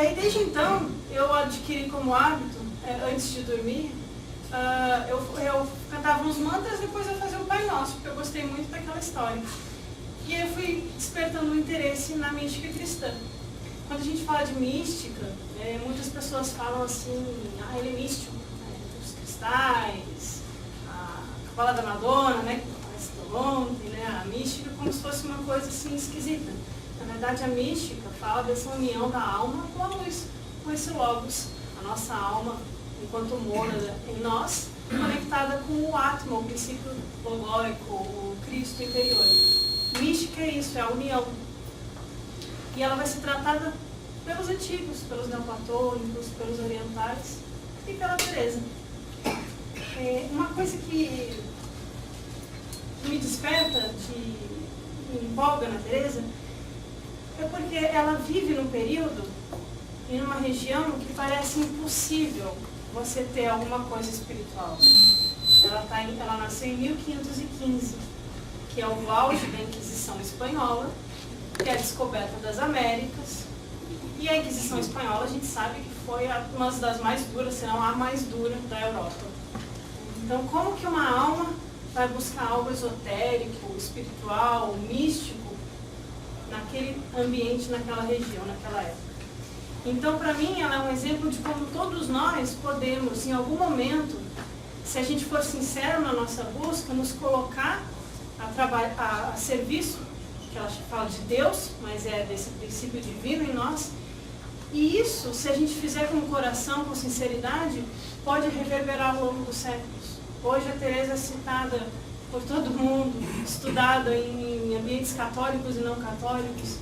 aí desde então eu adquiri como hábito, antes de dormir, eu cantava uns mantras, depois eu fazia o Pai Nosso, porque eu gostei muito daquela história. E aí eu fui despertando um interesse na mística cristã. Quando a gente fala de mística, muitas pessoas falam assim, ele é místico, os cristais, a Cabala da Madonna, né, que falou ontem, né, a mística como se fosse uma coisa assim esquisita. Na verdade, a mística fala dessa união da alma com a luz, com esse logos, a nossa alma, enquanto mora em nós, conectada com o Atma, o princípio logórico, o Cristo interior. Mística é isso, é a união. E ela vai ser tratada pelos antigos, pelos neoplatônicos, pelos orientais e pela Teresa. Uma coisa que me desperta, me empolga na Teresa, é porque ela vive num período e numa região que parece impossível você ter alguma coisa espiritual. Ela nasceu em 1515, que é o auge da Inquisição Espanhola, que é a descoberta das Américas. E a Inquisição Espanhola, a gente sabe que foi uma das mais duras, se não a mais dura da Europa. Então, como que uma alma vai buscar algo esotérico, espiritual, místico, naquele ambiente, naquela região, naquela época? Então, para mim, ela é um exemplo de como todos nós podemos, em algum momento, se a gente for sincero na nossa busca, nos colocar a serviço, que ela fala de Deus, mas é desse princípio divino em nós. E isso, se a gente fizer com o coração, com sinceridade, pode reverberar ao longo dos séculos. Hoje a Teresa é citada por todo mundo, estudada em ambientes católicos e não católicos.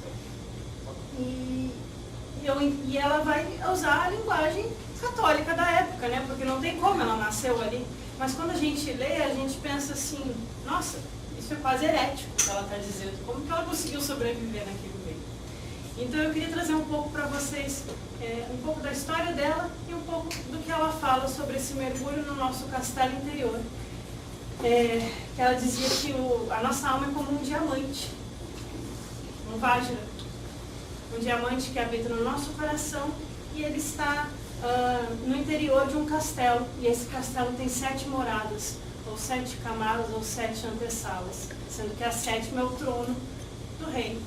E ela vai usar a linguagem católica da época, né? Porque não tem como, ela nasceu ali. Mas quando a gente lê, a gente pensa assim, nossa, isso é quase herético o que ela está dizendo. Como que ela conseguiu sobreviver naquele meio? Então eu queria trazer um pouco para vocês, um pouco da história dela e um pouco do que ela fala sobre esse mergulho no nosso castelo interior. Que ela dizia que a nossa alma é como um diamante, um vajra, um diamante que habita no nosso coração e ele está no interior de um castelo. E esse castelo tem 7 moradas, ou 7 camadas, ou 7 antessalas, sendo que a 7ª é o trono do rei,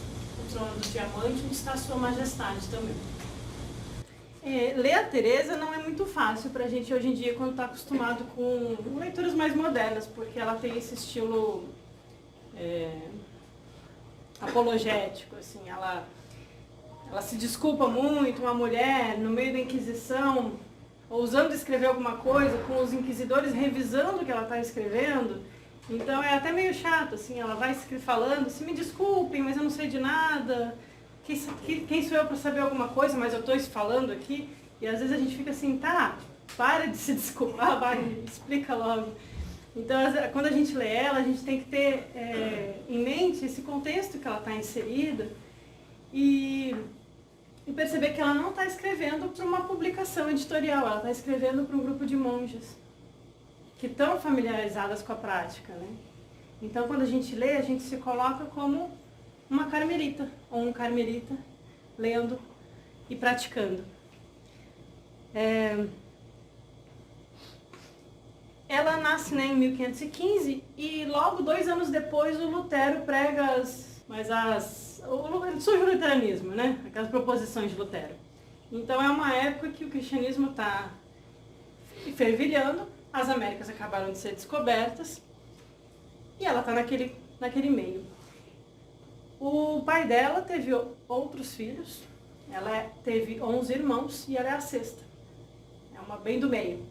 o trono do diamante, onde está a sua majestade também. Ler a Teresa não é muito fácil para a gente hoje em dia, quando está acostumado com leituras mais modernas, porque ela tem esse estilo apologético, assim, ela se desculpa muito, uma mulher no meio da Inquisição, ousando escrever alguma coisa, com os inquisidores revisando o que ela está escrevendo. Então é até meio chato, assim, ela vai falando, se me desculpem, mas eu não sei de nada, quem sou eu para saber alguma coisa, mas eu estou falando aqui. E às vezes a gente fica assim, tá, para de se desculpar, vai, explica logo. Então, quando a gente lê ela, a gente tem que ter em mente esse contexto que ela está inserida e perceber que ela não está escrevendo para uma publicação editorial, ela está escrevendo para um grupo de monjas que estão familiarizadas com a prática, né? Então, quando a gente lê, a gente se coloca como uma carmelita ou um carmelita lendo e praticando. Ela nasce, né, em 1515 e logo 2 anos depois o Lutero prega surge o luteranismo, né? Aquelas proposições de Lutero. Então é uma época que o cristianismo está fervilhando, as Américas acabaram de ser descobertas e ela está naquele meio. O pai dela teve outros filhos, ela teve 11 irmãos e ela é a 6ª, é uma bem do meio.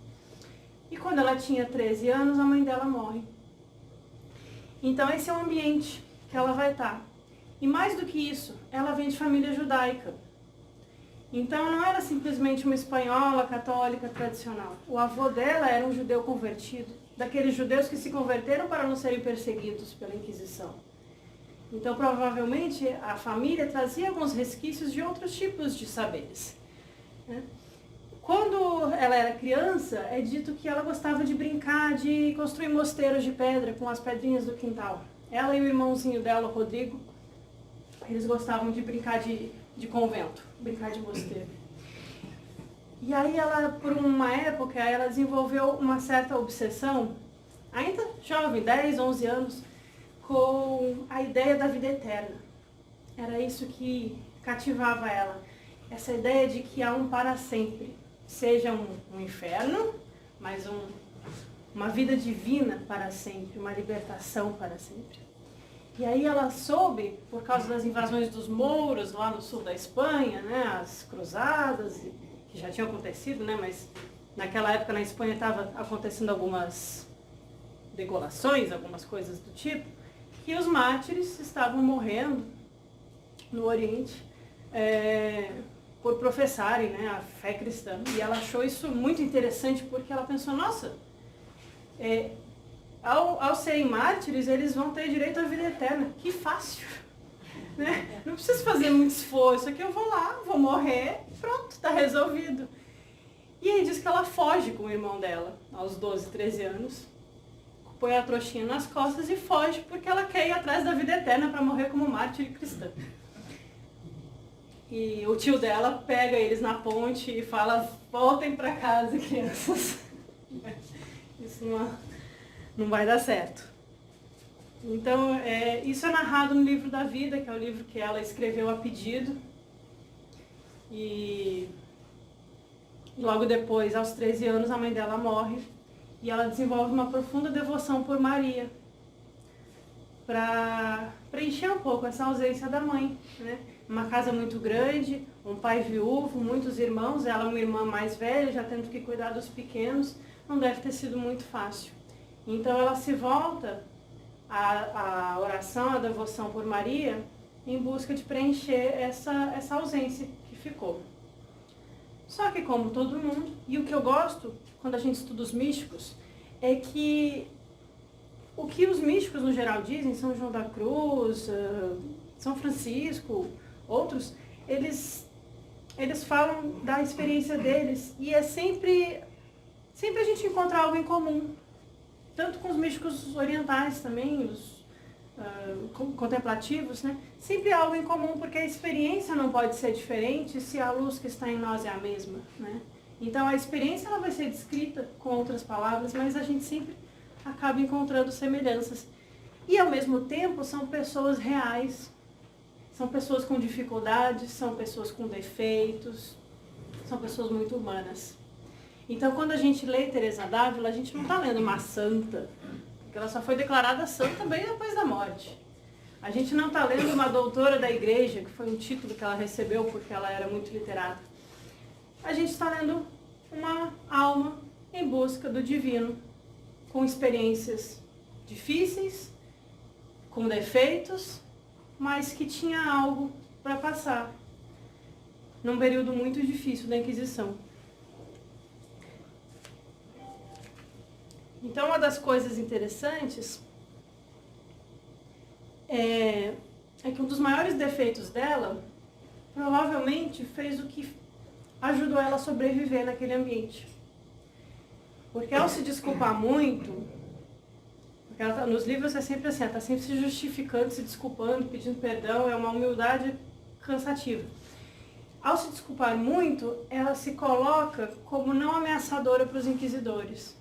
E quando ela tinha 13 anos, a mãe dela morre. Então esse é o ambiente que ela vai estar. E mais do que isso, ela vem de família judaica. Então não era simplesmente uma espanhola católica tradicional. O avô dela era um judeu convertido, daqueles judeus que se converteram para não serem perseguidos pela Inquisição. Então provavelmente a família trazia alguns resquícios de outros tipos de saberes. Quando ela era criança, é dito que ela gostava de brincar, de construir mosteiros de pedra com as pedrinhas do quintal. Ela e o irmãozinho dela, o Rodrigo, eles gostavam de brincar de convento, brincar de mosteiro. E aí ela, por uma época, ela desenvolveu uma certa obsessão, ainda jovem, 10, 11 anos, com a ideia da vida eterna. Era isso que cativava ela. Essa ideia de que há um para sempre. Seja um inferno, mas uma vida divina para sempre, uma libertação para sempre. E aí ela soube, por causa das invasões dos mouros lá no sul da Espanha, né, as cruzadas, que já tinham acontecido, né, mas naquela época na Espanha estava acontecendo algumas degolações, algumas coisas do tipo, que os mártires estavam morrendo no Oriente por professarem, né, a fé cristã. E ela achou isso muito interessante porque ela pensou, nossa, ao serem mártires, eles vão ter direito à vida eterna. Que fácil! Né? Não preciso fazer muito esforço, aqui eu vou lá, vou morrer, pronto, está resolvido. E aí diz que ela foge com o irmão dela, aos 12, 13 anos, põe a trouxinha nas costas e foge porque ela quer ir atrás da vida eterna para morrer como mártir cristã. E o tio dela pega eles na ponte e fala, voltem para casa, crianças. Isso não vai dar certo. Então, isso é narrado no livro da vida, que é o livro que ela escreveu a pedido. E logo depois, aos 13 anos, a mãe dela morre. E ela desenvolve uma profunda devoção por Maria, para preencher um pouco essa ausência da mãe, né? Uma casa muito grande, um pai viúvo, muitos irmãos, ela é uma irmã mais velha, já tendo que cuidar dos pequenos, não deve ter sido muito fácil. Então ela se volta à oração, à devoção por Maria, em busca de preencher essa ausência que ficou. Só que como todo mundo, e o que eu gosto quando a gente estuda os místicos, é que o que os místicos no geral dizem, São João da Cruz, São Francisco, outros, eles falam da experiência deles e é sempre a gente encontra algo em comum. Tanto com os místicos orientais também, os contemplativos, né? Sempre há algo em comum, porque a experiência não pode ser diferente se a luz que está em nós é a mesma, né? Então a experiência ela vai ser descrita com outras palavras, mas a gente sempre acaba encontrando semelhanças. E ao mesmo tempo são pessoas reais, são pessoas com dificuldades, são pessoas com defeitos, são pessoas muito humanas. Então, quando a gente lê Teresa d'Ávila, a gente não está lendo uma santa, porque ela só foi declarada santa bem depois da morte. A gente não está lendo uma doutora da igreja, que foi um título que ela recebeu porque ela era muito literata. A gente está lendo uma alma em busca do divino, com experiências difíceis, com defeitos, mas que tinha algo para passar, num período muito difícil da Inquisição. Então, uma das coisas interessantes é que um dos maiores defeitos dela provavelmente fez o que ajudou ela a sobreviver naquele ambiente. Porque ao se desculpar muito, porque ela, nos livros é sempre assim, ela está sempre se justificando, se desculpando, pedindo perdão, é uma humildade cansativa. Ao se desculpar muito, ela se coloca como não ameaçadora para os inquisidores.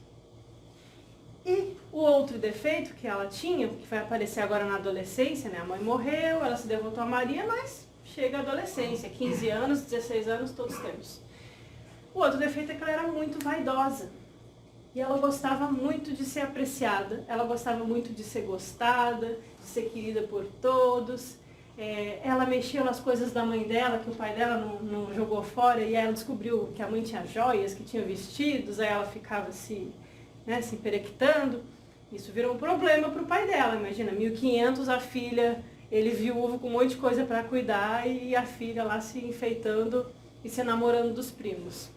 E o outro defeito que ela tinha, que vai aparecer agora na adolescência, né? A mãe morreu, ela se devotou a Maria, mas chega a adolescência, 15 anos, 16 anos, todos temos. O outro defeito é que ela era muito vaidosa. E ela gostava muito de ser apreciada, ela gostava muito de ser gostada, de ser querida por todos. Ela mexia nas coisas da mãe dela, que o pai dela não jogou fora, e ela descobriu que a mãe tinha joias, que tinha vestidos, aí ela ficava se emperequitando. Isso virou um problema para o pai dela. Imagina, 1500, a filha, ele viúvo com um monte de coisa para cuidar e a filha lá se enfeitando e se namorando dos primos.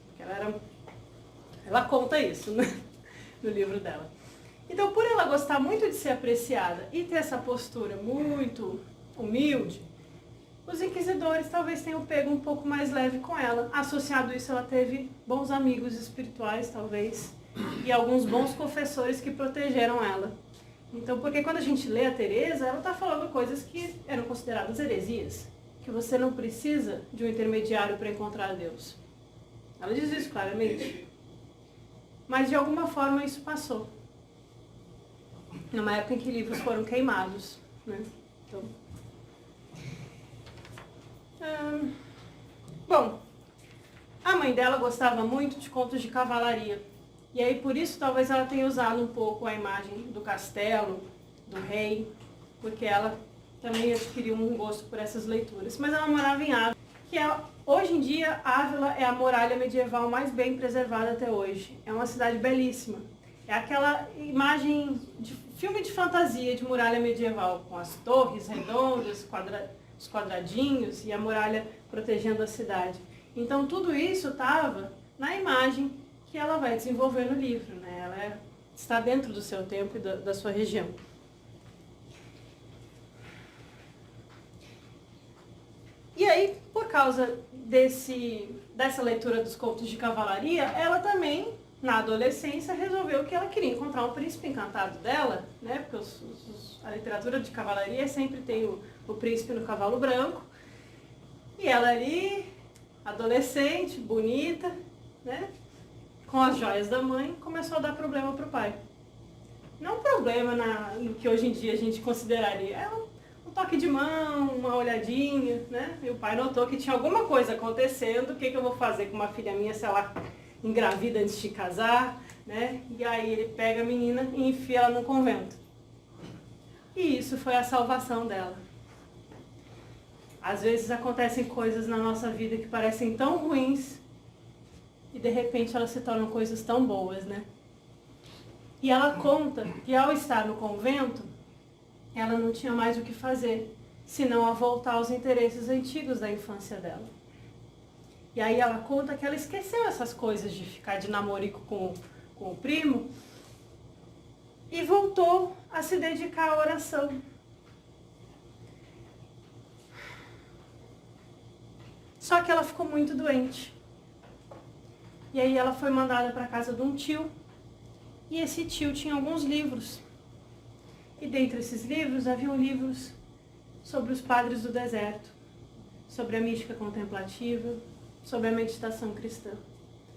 Ela conta isso, né, no livro dela. Então, por ela gostar muito de ser apreciada e ter essa postura muito humilde, os inquisidores talvez tenham pego um pouco mais leve com ela. Associado a isso, ela teve bons amigos espirituais, talvez, e alguns bons confessores que protegeram ela. Então, porque quando a gente lê a Teresa, ela está falando coisas que eram consideradas heresias, que você não precisa de um intermediário para encontrar Deus. Ela diz isso claramente. Mas de alguma forma isso passou. Numa época em que livros foram queimados, né? Então, bom, a mãe dela gostava muito de contos de cavalaria. E aí por isso talvez ela tenha usado um pouco a imagem do castelo, do rei, porque ela também adquiriu um gosto por essas leituras. Mas ela morava em Ávila, que hoje em dia Ávila é a muralha medieval mais bem preservada até hoje. É uma cidade belíssima. É aquela imagem de filme de fantasia de muralha medieval, com as torres redondas, os quadradinhos e a muralha protegendo a cidade. Então tudo isso estava na imagem que ela vai desenvolver no livro, né? Ela está dentro do seu tempo e da sua região. E aí, por causa dessa leitura dos contos de cavalaria, ela também, na adolescência, resolveu que ela queria encontrar um príncipe encantado dela, né? Porque a literatura de cavalaria sempre tem o príncipe no cavalo branco. E ela ali, adolescente, bonita, né? Com as joias da mãe, começou a dar problema para o pai. Não problema no que hoje em dia a gente consideraria. É um toque de mão, uma olhadinha, né? E o pai notou que tinha alguma coisa acontecendo. O que eu vou fazer com uma filha minha se ela engravida antes de casar, né? E aí ele pega a menina e enfia ela no convento. E isso foi a salvação dela. Às vezes acontecem coisas na nossa vida que parecem tão ruins e de repente elas se tornam coisas tão boas, né? E ela conta que ao estar no convento, ela não tinha mais o que fazer, senão a voltar aos interesses antigos da infância dela. E aí ela conta que ela esqueceu essas coisas de ficar de namorico com o primo e voltou a se dedicar à oração. Só que ela ficou muito doente. E aí ela foi mandada para a casa de um tio, e esse tio tinha alguns livros. E dentre esses livros, haviam livros sobre os padres do deserto, sobre a mística contemplativa, sobre a meditação cristã.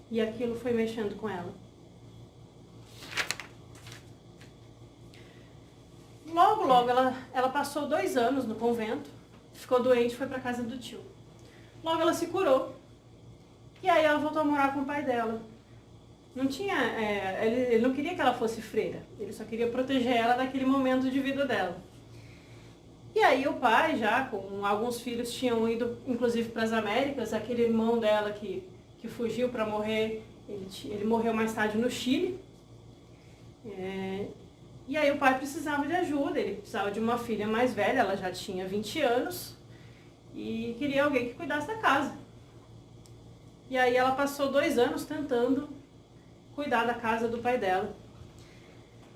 E aquilo foi mexendo com ela. Logo, ela passou 2 anos no convento, ficou doente e foi para a casa do tio. Logo ela se curou. E aí ela voltou a morar com o pai dela. Ele não queria que ela fosse freira, ele só queria proteger ela naquele momento de vida dela. E aí o pai, já com alguns filhos, tinham ido inclusive para as Américas. Aquele irmão dela que fugiu para morrer, ele morreu mais tarde no Chile. E aí o pai precisava de ajuda, ele precisava de uma filha mais velha, ela já tinha 20 anos, e queria alguém que cuidasse da casa. E aí ela passou 2 anos tentando cuidar da casa do pai dela.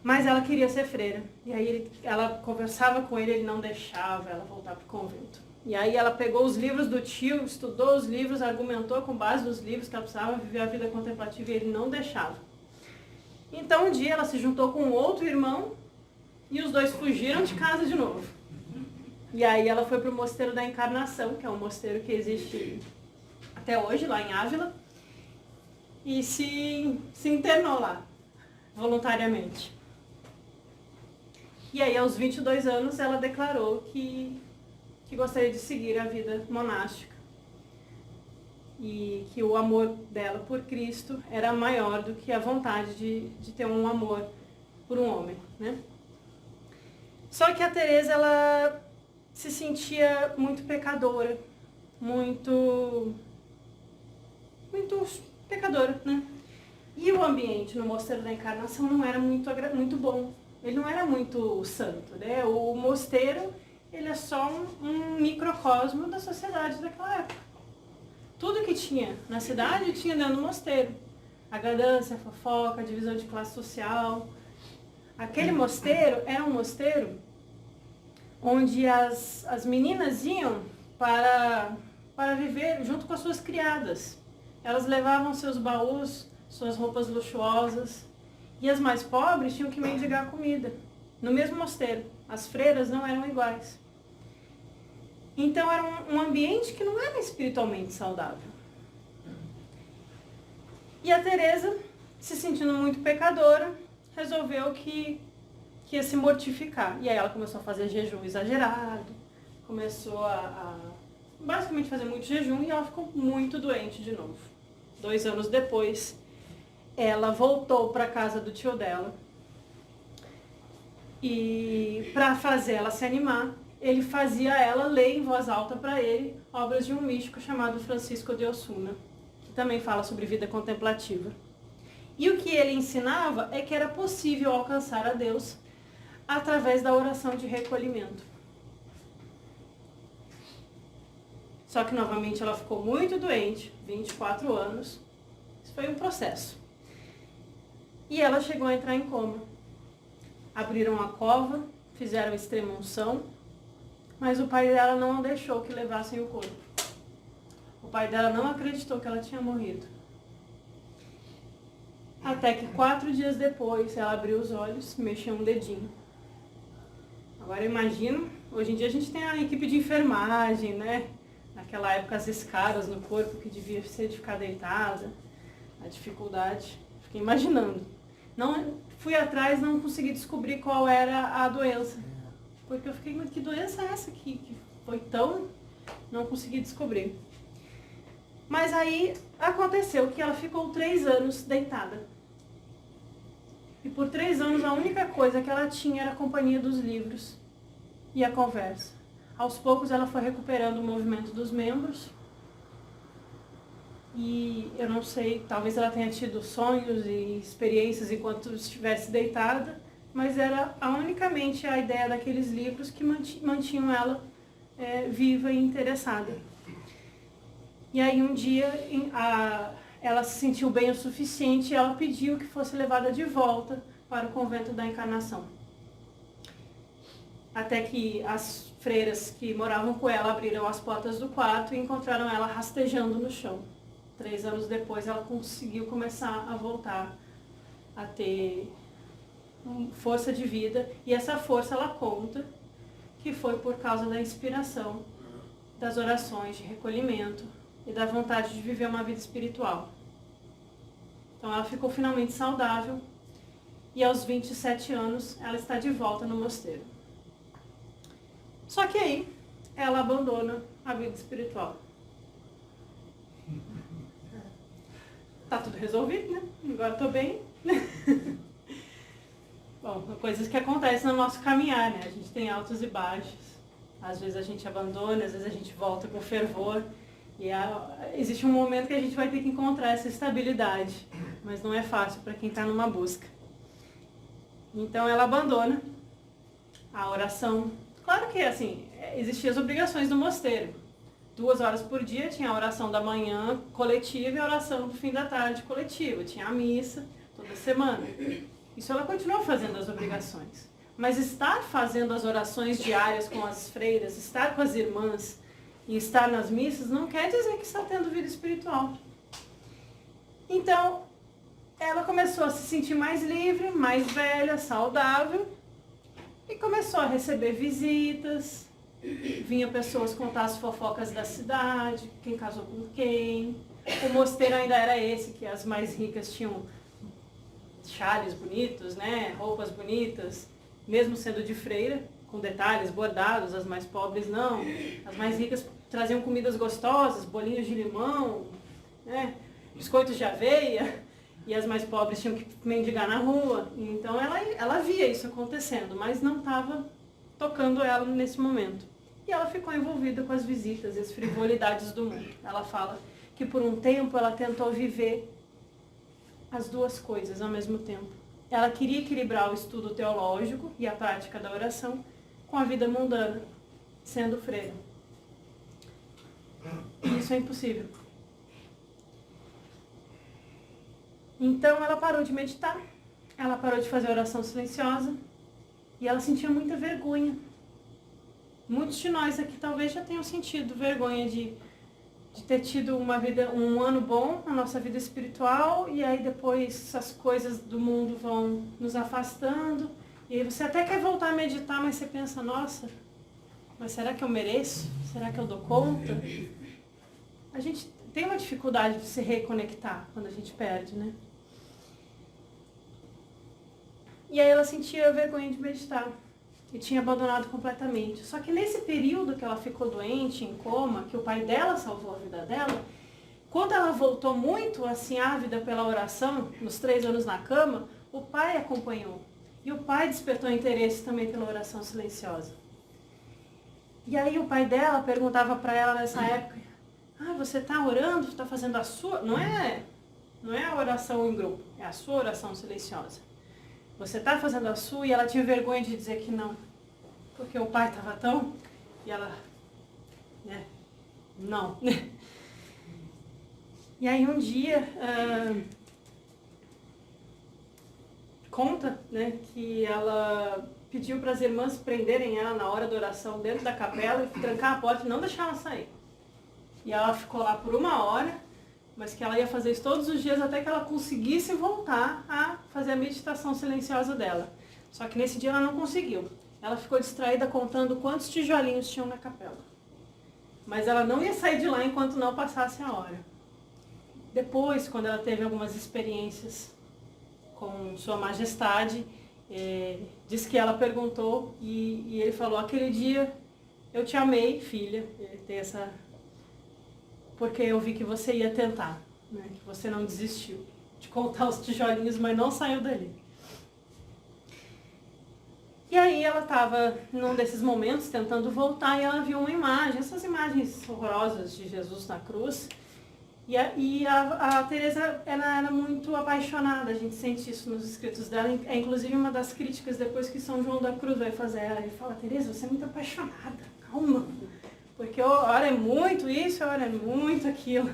Mas ela queria ser freira. E aí ela conversava com ele não deixava ela voltar para o convento. E aí ela pegou os livros do tio, estudou os livros, argumentou com base nos livros que ela precisava viver a vida contemplativa e ele não deixava. Então um dia ela se juntou com outro irmão e os dois fugiram de casa de novo. E aí ela foi para o Mosteiro da Encarnação, que é um mosteiro que existe até hoje, lá em Ávila, e se internou lá, voluntariamente. E aí, aos 22 anos, ela declarou que gostaria de seguir a vida monástica. E que o amor dela por Cristo era maior do que a vontade de ter um amor por um homem, né? Só que a Teresa, ela se sentia muito pecadora, muito pecadora, né? E o ambiente no Mosteiro da Encarnação não era muito bom. Ele não era muito santo, né? O mosteiro, ele é só um microcosmo da sociedade daquela época. Tudo que tinha na cidade tinha dentro do mosteiro. A ganância, a fofoca, a divisão de classe social. Aquele mosteiro era um mosteiro onde as meninas iam para viver junto com as suas criadas. Elas levavam seus baús, suas roupas luxuosas, e as mais pobres tinham que mendigar comida. No mesmo mosteiro, as freiras não eram iguais. Então era um ambiente que não era espiritualmente saudável. E a Teresa, se sentindo muito pecadora, resolveu que ia se mortificar. E aí ela começou a fazer jejum exagerado, começou a basicamente fazer muito jejum e ela ficou muito doente de novo. 2 anos depois, ela voltou para a casa do tio dela. E para fazer ela se animar, ele fazia ela ler em voz alta para ele obras de um místico chamado Francisco de Osuna, que também fala sobre vida contemplativa. E o que ele ensinava é que era possível alcançar a Deus através da oração de recolhimento. Só que novamente ela ficou muito doente, 24 anos. Isso foi um processo. E ela chegou a entrar em coma. Abriram a cova, fizeram extrema-unção, mas o pai dela não deixou que levassem o corpo. O pai dela não acreditou que ela tinha morrido. Até que 4 dias depois ela abriu os olhos, mexeu um dedinho. Agora imagino, hoje em dia a gente tem a equipe de enfermagem, né? Naquela época as escadas no corpo que devia ser de ficar deitada, a dificuldade. Fiquei imaginando. Não fui atrás, não consegui descobrir qual era a doença. Porque eu fiquei, mas que doença é essa que foi tão... Não consegui descobrir. Mas aí aconteceu que ela ficou 3 anos deitada. E por 3 anos a única coisa que ela tinha era a companhia dos livros e a conversa. Aos poucos ela foi recuperando o movimento dos membros. E eu não sei, talvez ela tenha tido sonhos e experiências enquanto estivesse deitada, mas era unicamente a ideia daqueles livros que mantinham ela viva e interessada. E aí um dia ela se sentiu bem o suficiente e ela pediu que fosse levada de volta para o convento da Encarnação. Até que as freiras que moravam com ela abriram as portas do quarto e encontraram ela rastejando no chão. 3 anos depois ela conseguiu começar a voltar a ter força de vida. E essa força ela conta que foi por causa da inspiração, das orações de recolhimento e da vontade de viver uma vida espiritual. Então ela ficou finalmente saudável e aos 27 anos ela está de volta no mosteiro. Só que aí ela abandona a vida espiritual. Tá tudo resolvido, né? Agora tô bem. Bom, coisas que acontecem no nosso caminhar, né? A gente tem altos e baixos. Às vezes a gente abandona, às vezes a gente volta com fervor. E existe um momento que a gente vai ter que encontrar essa estabilidade. Mas não é fácil para quem está numa busca. Então ela abandona a oração. Claro que, assim, existiam as obrigações do mosteiro. 2 horas por dia tinha a oração da manhã coletiva e a oração do fim da tarde coletiva. Tinha a missa toda semana. Isso ela continuou fazendo as obrigações. Mas estar fazendo as orações diárias com as freiras, estar com as irmãs e estar nas missas não quer dizer que está tendo vida espiritual. Então, ela começou a se sentir mais livre, mais velha, saudável e começou a receber visitas. Vinha pessoas contar as fofocas da cidade, quem casou com quem. O mosteiro ainda era esse, que as mais ricas tinham chales bonitos, né? Roupas bonitas, mesmo sendo de freira, com detalhes bordados, as mais pobres não. As mais ricas traziam comidas gostosas, bolinhos de limão, né? Biscoitos de aveia, e as mais pobres tinham que mendigar na rua. Então ela via isso acontecendo, mas não estava tocando ela nesse momento. E ela ficou envolvida com as visitas e as frivolidades do mundo. Ela fala que por um tempo ela tentou viver as 2 coisas ao mesmo tempo. Ela queria equilibrar o estudo teológico e a prática da oração com a vida mundana, sendo freira. E isso é impossível. Então ela parou de meditar, ela parou de fazer oração silenciosa e ela sentia muita vergonha. Muitos de nós aqui talvez já tenham sentido vergonha de ter tido um ano bom na nossa vida espiritual e aí depois as coisas do mundo vão nos afastando e aí você até quer voltar a meditar, mas você pensa, nossa, mas será que eu mereço? Será que eu dou conta? a gente tem uma dificuldade de se reconectar quando a gente perde, né? E aí ela sentia vergonha de meditar e tinha abandonado completamente. Só que nesse período que ela ficou doente, em coma, que o pai dela salvou a vida dela, quando ela voltou muito assim ávida pela oração, nos 3 anos na cama, o pai acompanhou. E o pai despertou interesse também pela oração silenciosa. E aí o pai dela perguntava para ela nessa época, você está orando, está fazendo a sua... Não é a oração em grupo, é a sua oração silenciosa. Você está fazendo a sua, e ela tinha vergonha de dizer que não. Porque o pai estava tão... E ela... Não. E aí um dia... conta, né, que ela pediu para as irmãs prenderem ela na hora da oração dentro da capela e trancar a porta e não deixar ela sair. E ela ficou lá por 1 hora, mas que ela ia fazer isso todos os dias até que ela conseguisse voltar a fazer a meditação silenciosa dela. Só que nesse dia ela não conseguiu. Ela ficou distraída contando quantos tijolinhos tinham na capela. Mas ela não ia sair de lá enquanto não passasse a hora. Depois, quando ela teve algumas experiências com Sua Majestade, diz que ela perguntou e ele falou, aquele dia eu te amei, filha, ele tem essa... porque eu vi que você ia tentar, né? Que você não desistiu de contar os tijolinhos, mas não saiu dali. E aí ela estava num desses momentos tentando voltar e ela viu uma imagem, essas imagens horrorosas de Jesus na cruz. E a Teresa era muito apaixonada, a gente sente isso nos escritos dela, é inclusive uma das críticas depois que São João da Cruz vai fazer ela. Ele fala, Teresa, você é muito apaixonada, calma, porque ora é muito isso, ora é muito aquilo.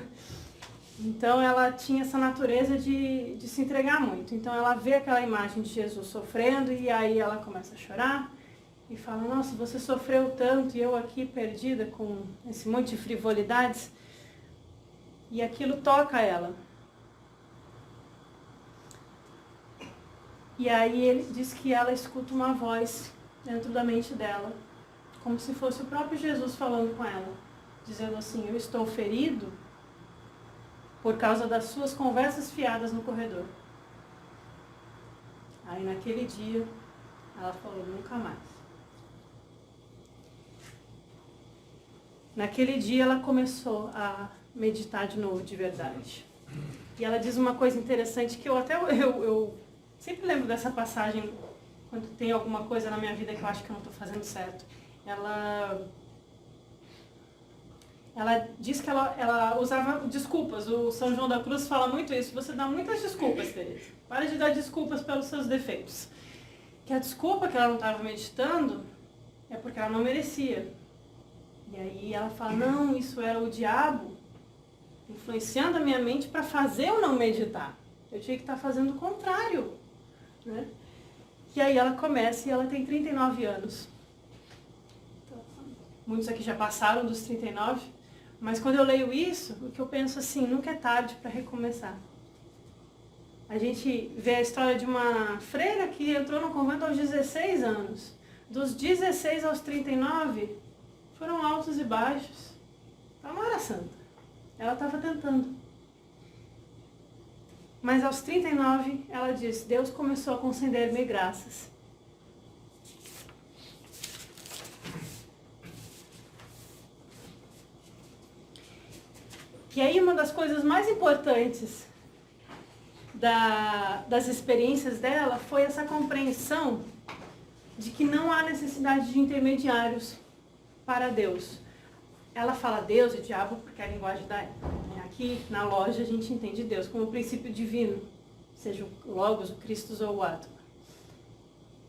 Então ela tinha essa natureza de se entregar muito. Então ela vê aquela imagem de Jesus sofrendo e aí ela começa a chorar e fala, nossa, você sofreu tanto e eu aqui perdida com esse monte de frivolidades. E aquilo toca ela. E aí ele diz que ela escuta uma voz dentro da mente dela, como se fosse o próprio Jesus falando com ela, dizendo assim, eu estou ferido por causa das suas conversas fiadas no corredor. Aí naquele dia, ela falou, nunca mais. Naquele dia ela começou a meditar de novo, de verdade. E ela diz uma coisa interessante que eu sempre lembro dessa passagem quando tem alguma coisa na minha vida que eu acho que eu não estou fazendo certo. Ela diz que ela usava desculpas. O São João da Cruz fala muito isso. Você dá muitas desculpas, Teresa. Para de dar desculpas pelos seus defeitos. Que a desculpa que ela não estava meditando é porque ela não merecia. E aí ela fala, não, isso era o diabo influenciando a minha mente para fazer eu não meditar. Eu tinha que estar fazendo o contrário, né? E aí ela começa e ela tem 39 anos. Muitos aqui já passaram dos 39, mas quando eu leio isso, o que eu penso assim, nunca é tarde para recomeçar. A gente vê a história de uma freira que entrou no convento aos 16 anos. Dos 16 aos 39, foram altos e baixos. Ela não era santa. Ela estava tentando. Mas aos 39, ela diz, Deus começou a conceder-me graças. E aí uma das coisas mais importantes das experiências dela foi essa compreensão de que não há necessidade de intermediários para Deus. Ela fala Deus e diabo porque é a linguagem da época. Aqui na loja a gente entende Deus como o princípio divino, seja o Logos, o Christus ou o Átomo.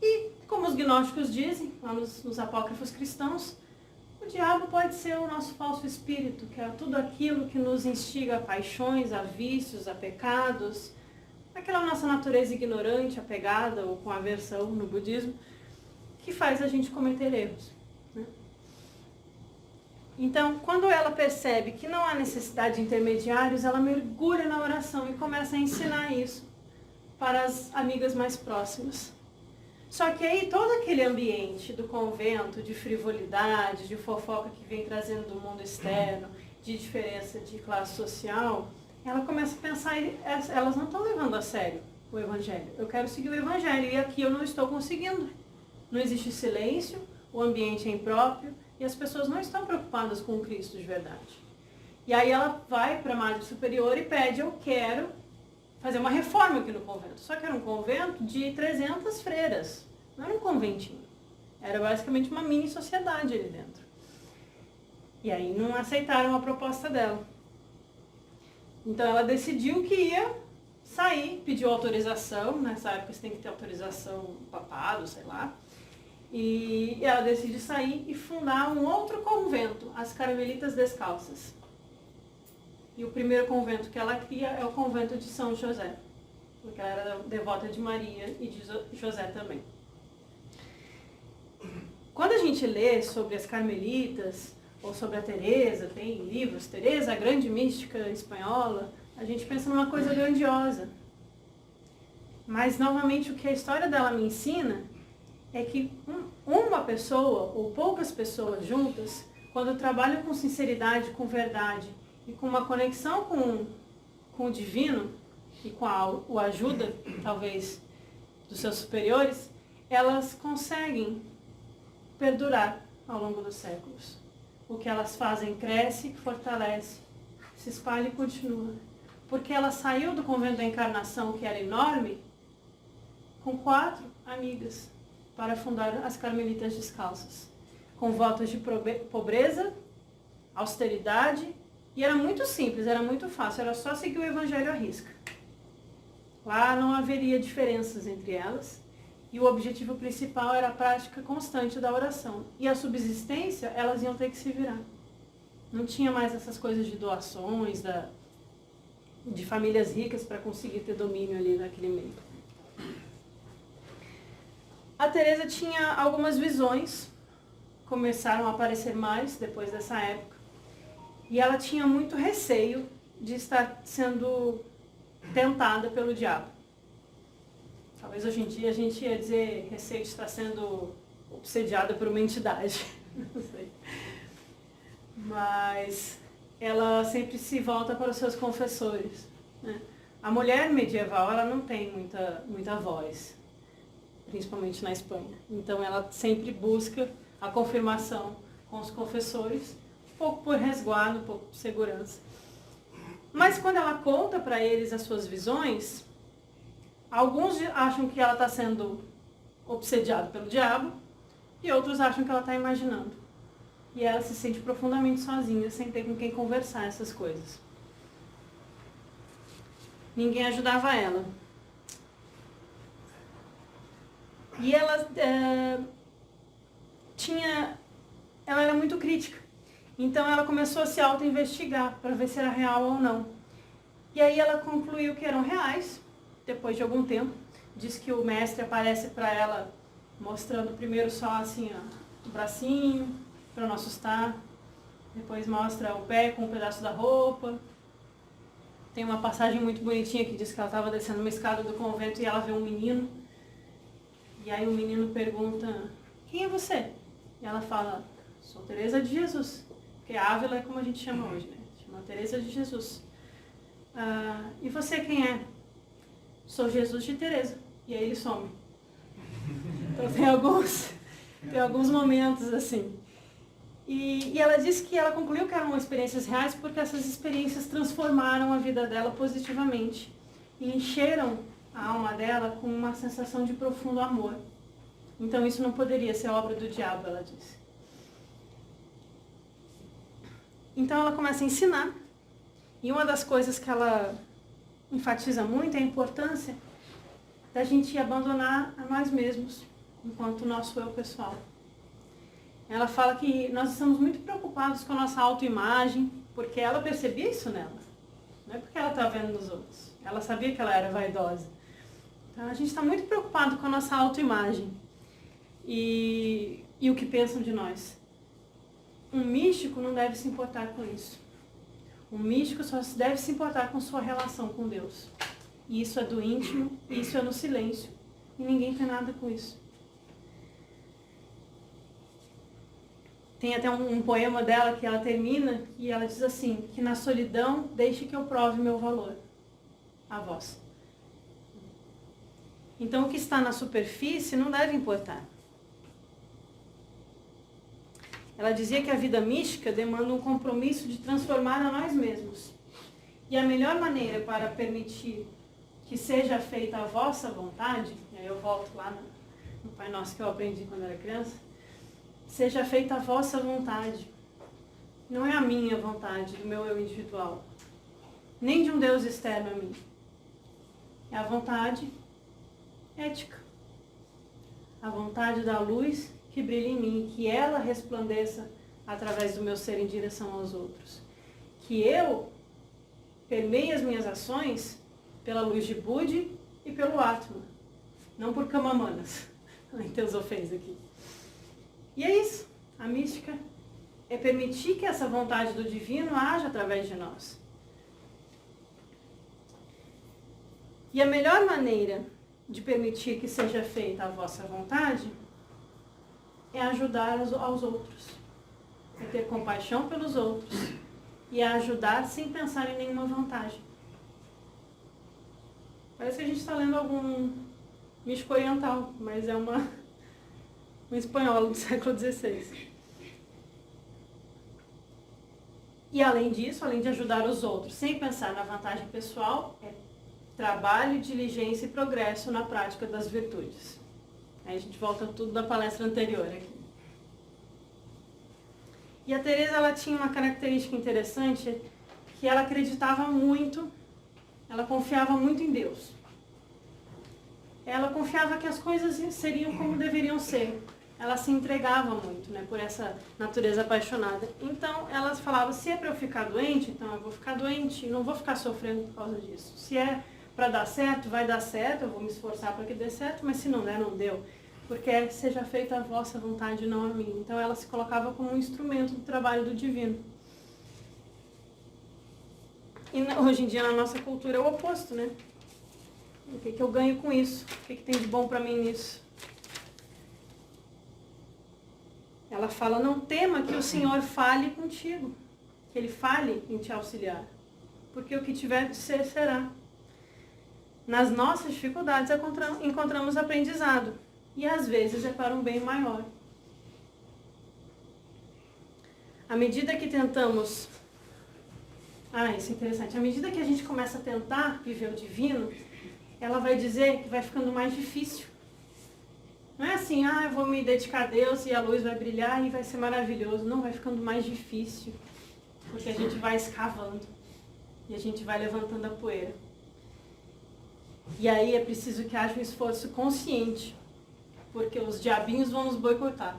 E como os gnósticos dizem, lá nos apócrifos cristãos, o diabo pode ser o nosso falso espírito, que é tudo aquilo que nos instiga a paixões, a vícios, a pecados, aquela nossa natureza ignorante, apegada ou com aversão no budismo, que faz a gente cometer erros. Então, quando ela percebe que não há necessidade de intermediários, ela mergulha na oração e começa a ensinar isso para as amigas mais próximas. Só que aí todo aquele ambiente do convento, de frivolidade, de fofoca que vem trazendo do mundo externo, de diferença de classe social, ela começa a pensar, elas não estão levando a sério o Evangelho. Eu quero seguir o Evangelho e aqui eu não estou conseguindo. Não existe silêncio, o ambiente é impróprio e as pessoas não estão preocupadas com o Cristo de verdade. E aí ela vai para a Madre Superior e pede, eu quero fazer uma reforma aqui no convento. Só que era um convento de 300 freiras, não era um conventinho. Era basicamente uma mini sociedade ali dentro. E aí não aceitaram a proposta dela. Então ela decidiu que ia sair, pediu autorização, nessa época você tem que ter autorização papado, sei lá. E ela decide sair e fundar um outro convento, as Carmelitas Descalças. E o primeiro convento que ela cria é o convento de São José, porque ela era devota de Maria e de José também. Quando a gente lê sobre as Carmelitas, ou sobre a Teresa, tem livros, Teresa, a grande mística espanhola, a gente pensa numa coisa grandiosa. Mas, novamente, o que a história dela me ensina é que uma pessoa, ou poucas pessoas juntas, quando trabalham com sinceridade, com verdade, e com uma conexão com o divino, e com a ajuda, talvez, dos seus superiores, elas conseguem perdurar ao longo dos séculos. O que elas fazem cresce, fortalece, se espalha e continua. Porque ela saiu do convento da Encarnação, que era enorme, com 4 amigas, para fundar as Carmelitas Descalças, com votos de pobreza, austeridade, e era muito simples, era muito fácil, era só seguir o Evangelho à risca. Lá não haveria diferenças entre elas, e o objetivo principal era a prática constante da oração. E a subsistência, elas iam ter que se virar. Não tinha mais essas coisas de doações, de famílias ricas para conseguir ter domínio ali naquele meio. A Teresa tinha algumas visões, começaram a aparecer mais depois dessa época, e ela tinha muito receio de estar sendo tentada pelo diabo. Talvez hoje em dia a gente ia dizer receio de estar sendo obsediada por uma entidade, não sei. Mas ela sempre se volta para os seus confessores, né? A mulher medieval, ela não tem muita voz, principalmente na Espanha. Então ela sempre busca a confirmação com os confessores, um pouco por resguardo, um pouco por segurança. Mas quando ela conta para eles as suas visões, alguns acham que ela está sendo obsediada pelo diabo e outros acham que ela está imaginando. E ela se sente profundamente sozinha, sem ter com quem conversar essas coisas. Ninguém ajudava ela. E ela ela era muito crítica. Então ela começou a se auto-investigar para ver se era real ou não. E aí ela concluiu que eram reais, depois de algum tempo. Diz que o mestre aparece para ela mostrando primeiro só assim, ó, o bracinho, para não assustar. Depois mostra o pé com um pedaço da roupa. Tem uma passagem muito bonitinha que diz que ela estava descendo uma escada do convento e ela vê um menino. E aí o menino pergunta, quem é você? E ela fala, sou Teresa de Jesus. Porque Ávila é como a gente chama hoje, né? Chama Teresa de Jesus. E você quem é? Sou Jesus de Teresa. E aí ele some. Então tem alguns momentos assim. E ela disse que ela concluiu que eram experiências reais porque essas experiências transformaram a vida dela positivamente. E encheram a alma dela com uma sensação de profundo amor. Então isso não poderia ser obra do diabo, ela disse. Então ela começa a ensinar. E uma das coisas que ela enfatiza muito é a importância da gente abandonar a nós mesmos, enquanto nosso eu pessoal. Ela fala que nós estamos muito preocupados com a nossa autoimagem, porque ela percebia isso nela. Não é porque ela está vendo nos outros. Ela sabia que ela era vaidosa. Então a gente está muito preocupado com a nossa autoimagem e o que pensam de nós. Um místico não deve se importar com isso. Um místico só deve se importar com sua relação com Deus. E isso é do íntimo, isso é no silêncio. E ninguém tem nada com isso. tem até um poema dela que ela termina e ela diz assim, que na solidão deixe que eu prove meu valor a vós. Então o que está na superfície não deve importar. Ela dizia que a vida mística demanda um compromisso de transformar a nós mesmos. E a melhor maneira para permitir que seja feita a vossa vontade, e aí eu volto lá no Pai Nosso que eu aprendi quando era criança, seja feita a vossa vontade. Não é a minha vontade, do meu eu individual, nem de um Deus externo a mim. É a vontade ética. A vontade da luz que brilha em mim, que ela resplandeça através do meu ser em direção aos outros. Que eu permeie as minhas ações pela luz de Budi e pelo Atma, não por Kamamanas, em Teosofês aqui. E é isso, a mística é permitir que essa vontade do divino haja através de nós. E a melhor maneira de permitir que seja feita a vossa vontade é ajudar aos outros, é ter compaixão pelos outros e é ajudar sem pensar em nenhuma vantagem. Parece que a gente está lendo algum místico oriental, mas é um espanhol do século XVI. E além disso, além de ajudar os outros sem pensar na vantagem pessoal, é trabalho, diligência e progresso na prática das virtudes. Aí a gente volta tudo da palestra anterior aqui. E a Teresa, ela tinha uma característica interessante, que ela acreditava muito, ela confiava muito em Deus. Ela confiava que as coisas seriam como deveriam ser. Ela se entregava muito, né, por essa natureza apaixonada. Então, ela falava, se é para eu ficar doente, então eu vou ficar doente, não vou ficar sofrendo por causa disso. Se é para dar certo, vai dar certo, eu vou me esforçar para que dê certo, mas se não der, não deu. Porque seja feita a vossa vontade, não a minha. Então ela se colocava como um instrumento do trabalho do divino. E hoje em dia na nossa cultura é o oposto, né? O que eu ganho com isso? O que tem de bom para mim nisso? Ela fala, não tema que o Senhor fale contigo, que Ele fale em te auxiliar, porque o que tiver de ser, será. Nas nossas dificuldades encontramos aprendizado, e às vezes é para um bem maior. À medida que tentamos... isso é interessante. À medida que a gente começa a tentar viver o divino, ela vai dizer que vai ficando mais difícil. Não é assim, eu vou me dedicar a Deus e a luz vai brilhar e vai ser maravilhoso. Não, vai ficando mais difícil, porque a gente vai escavando e a gente vai levantando a poeira. E aí é preciso que haja um esforço consciente, porque os diabinhos vão nos boicotar.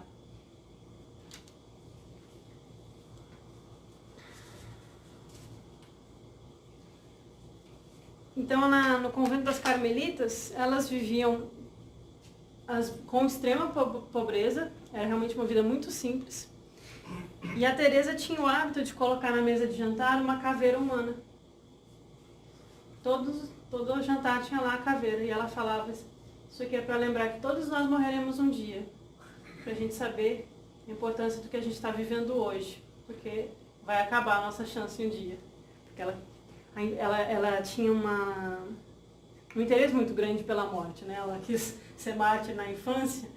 Então, no convento das Carmelitas, elas viviam com extrema pobreza, era realmente uma vida muito simples. E a Teresa tinha o hábito de colocar na mesa de jantar uma caveira humana. Todo jantar tinha lá a caveira, e ela falava, isso aqui é para lembrar que todos nós morreremos um dia, para a gente saber a importância do que a gente está vivendo hoje, porque vai acabar a nossa chance um dia. Porque ela tinha um interesse muito grande pela morte, né? Ela quis ser mártir na infância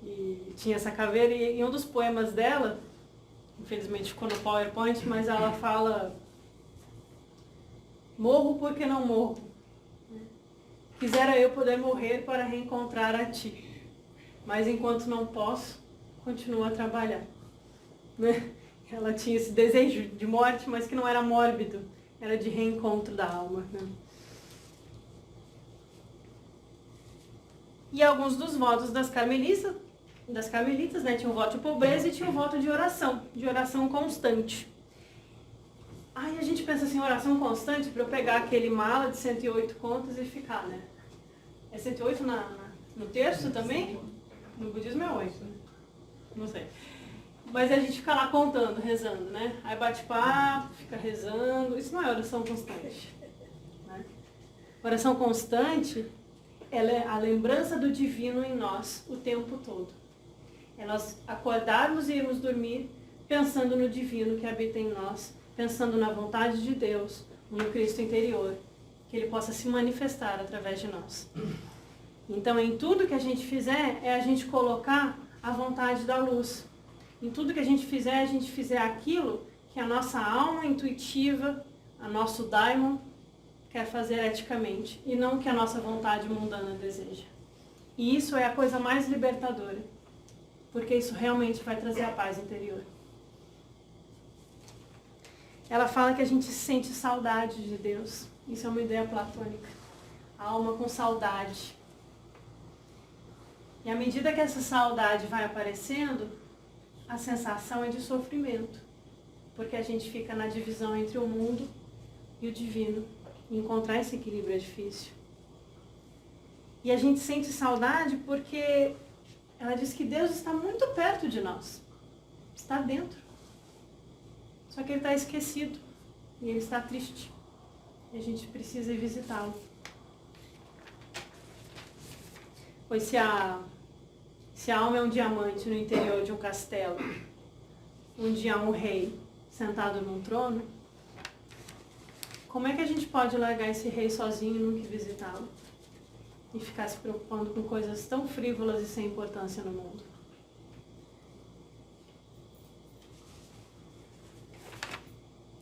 e tinha essa caveira, e em um dos poemas dela, infelizmente ficou no PowerPoint, mas ela fala, morro porque não morro, quisera eu poder morrer para reencontrar a ti, mas enquanto não posso, continuo a trabalhar, né? Ela tinha esse desejo de morte, mas que não era mórbido, era de reencontro da alma, né? E alguns dos votos das carmelitas, né, tinha o voto de pobreza e tinha o voto de oração constante. Aí a gente pensa assim, oração constante, para eu pegar aquele mala de 108 contas e ficar, né? É 108 no terço também? No budismo é 8, né? Não sei. Mas a gente fica lá contando, rezando, né? Aí bate papo, fica rezando. Isso não é oração constante, né? Oração constante, ela é a lembrança do divino em nós o tempo todo. É nós acordarmos e irmos dormir pensando no divino que habita em nós, pensando na vontade de Deus, no Cristo interior, que Ele possa se manifestar através de nós. Então, em tudo que a gente fizer, é a gente colocar a vontade da luz. Em tudo que a gente fizer aquilo que a nossa alma intuitiva, a nosso daimon, quer fazer eticamente, e não o que a nossa vontade mundana deseja. E isso é a coisa mais libertadora, porque isso realmente vai trazer a paz interior. Ela fala que a gente sente saudade de Deus. Isso é uma ideia platônica. A alma com saudade. E à medida que essa saudade vai aparecendo, a sensação é de sofrimento. Porque a gente fica na divisão entre o mundo e o divino. E encontrar esse equilíbrio é difícil. E a gente sente saudade porque ela diz que Deus está muito perto de nós. Está dentro. Só que Ele está esquecido. E Ele está triste. E a gente precisa ir visitá-lo. Pois se a alma é um diamante no interior de um castelo, um dia há um rei sentado num trono, como é que a gente pode largar esse rei sozinho e nunca ir visitá-lo? E ficar se preocupando com coisas tão frívolas e sem importância no mundo?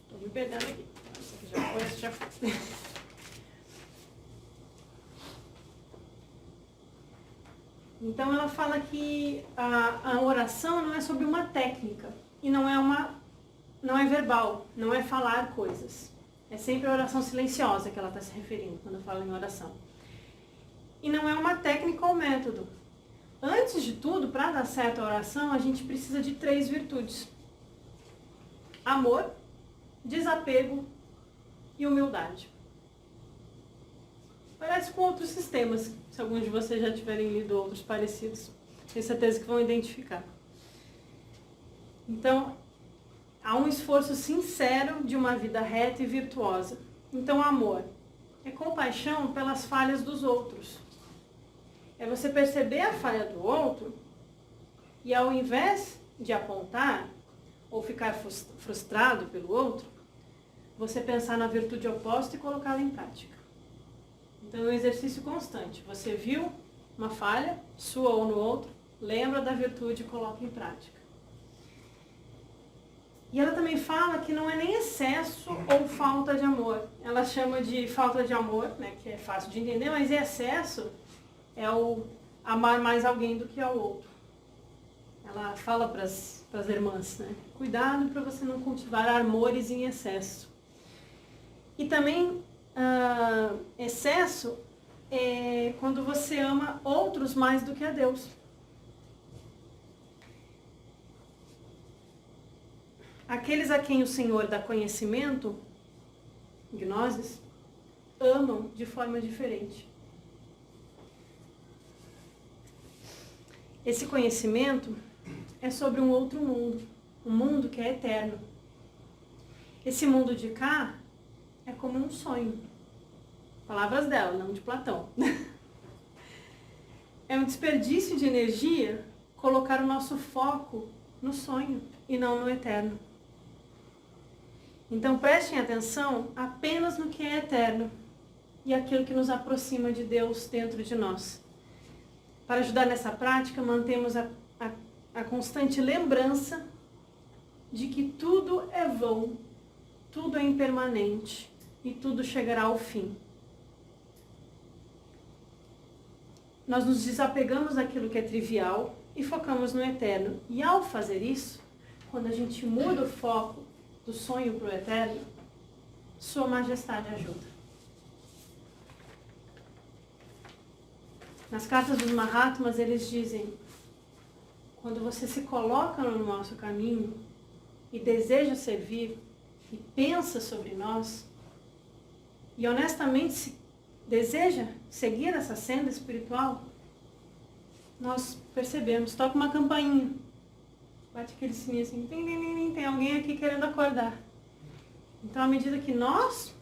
Estou me perdendo aqui. Essa aqui já foi, essa já foi. Então ela fala que a oração não é sobre uma técnica. E não é verbal, não é falar coisas. É sempre a oração silenciosa que ela está se referindo quando fala em oração. E não é uma técnica ou método. Antes de tudo, para dar certo a oração, a gente precisa de 3 virtudes: amor, desapego e humildade. Parece com outros sistemas, se alguns de vocês já tiverem lido outros parecidos. Tenho certeza que vão identificar. Então, há um esforço sincero de uma vida reta e virtuosa. Então, amor é compaixão pelas falhas dos outros. É você perceber a falha do outro e, ao invés de apontar ou ficar frustrado pelo outro, você pensar na virtude oposta e colocá-la em prática. Então, é um exercício constante. Você viu uma falha, sua ou no outro, lembra da virtude e coloca em prática. E ela também fala que não é nem excesso ou falta de amor. Ela chama de falta de amor, né, que é fácil de entender, mas excesso é o amar mais alguém do que ao outro. Ela fala para as irmãs, né, cuidado para você não cultivar amores em excesso. E também excesso é quando você ama outros mais do que a Deus. Aqueles a quem o Senhor dá conhecimento, gnosis, amam de forma diferente. Esse conhecimento é sobre um outro mundo, um mundo que é eterno. Esse mundo de cá é como um sonho. Palavras dela, não de Platão. É um desperdício de energia colocar o nosso foco no sonho e não no eterno. Então prestem atenção apenas no que é eterno e aquilo que nos aproxima de Deus dentro de nós. Para ajudar nessa prática, mantemos a constante lembrança de que tudo é vão, tudo é impermanente e tudo chegará ao fim. Nós nos desapegamos daquilo que é trivial e focamos no eterno. E ao fazer isso, quando a gente muda o foco do sonho para o eterno, Sua Majestade ajuda. Nas cartas dos Mahatmas, eles dizem: quando você se coloca no nosso caminho e deseja servir e pensa sobre nós, e honestamente deseja seguir essa senda espiritual, nós percebemos, toca uma campainha, bate aquele sininho assim, tem alguém aqui querendo acordar. Então, à medida que nós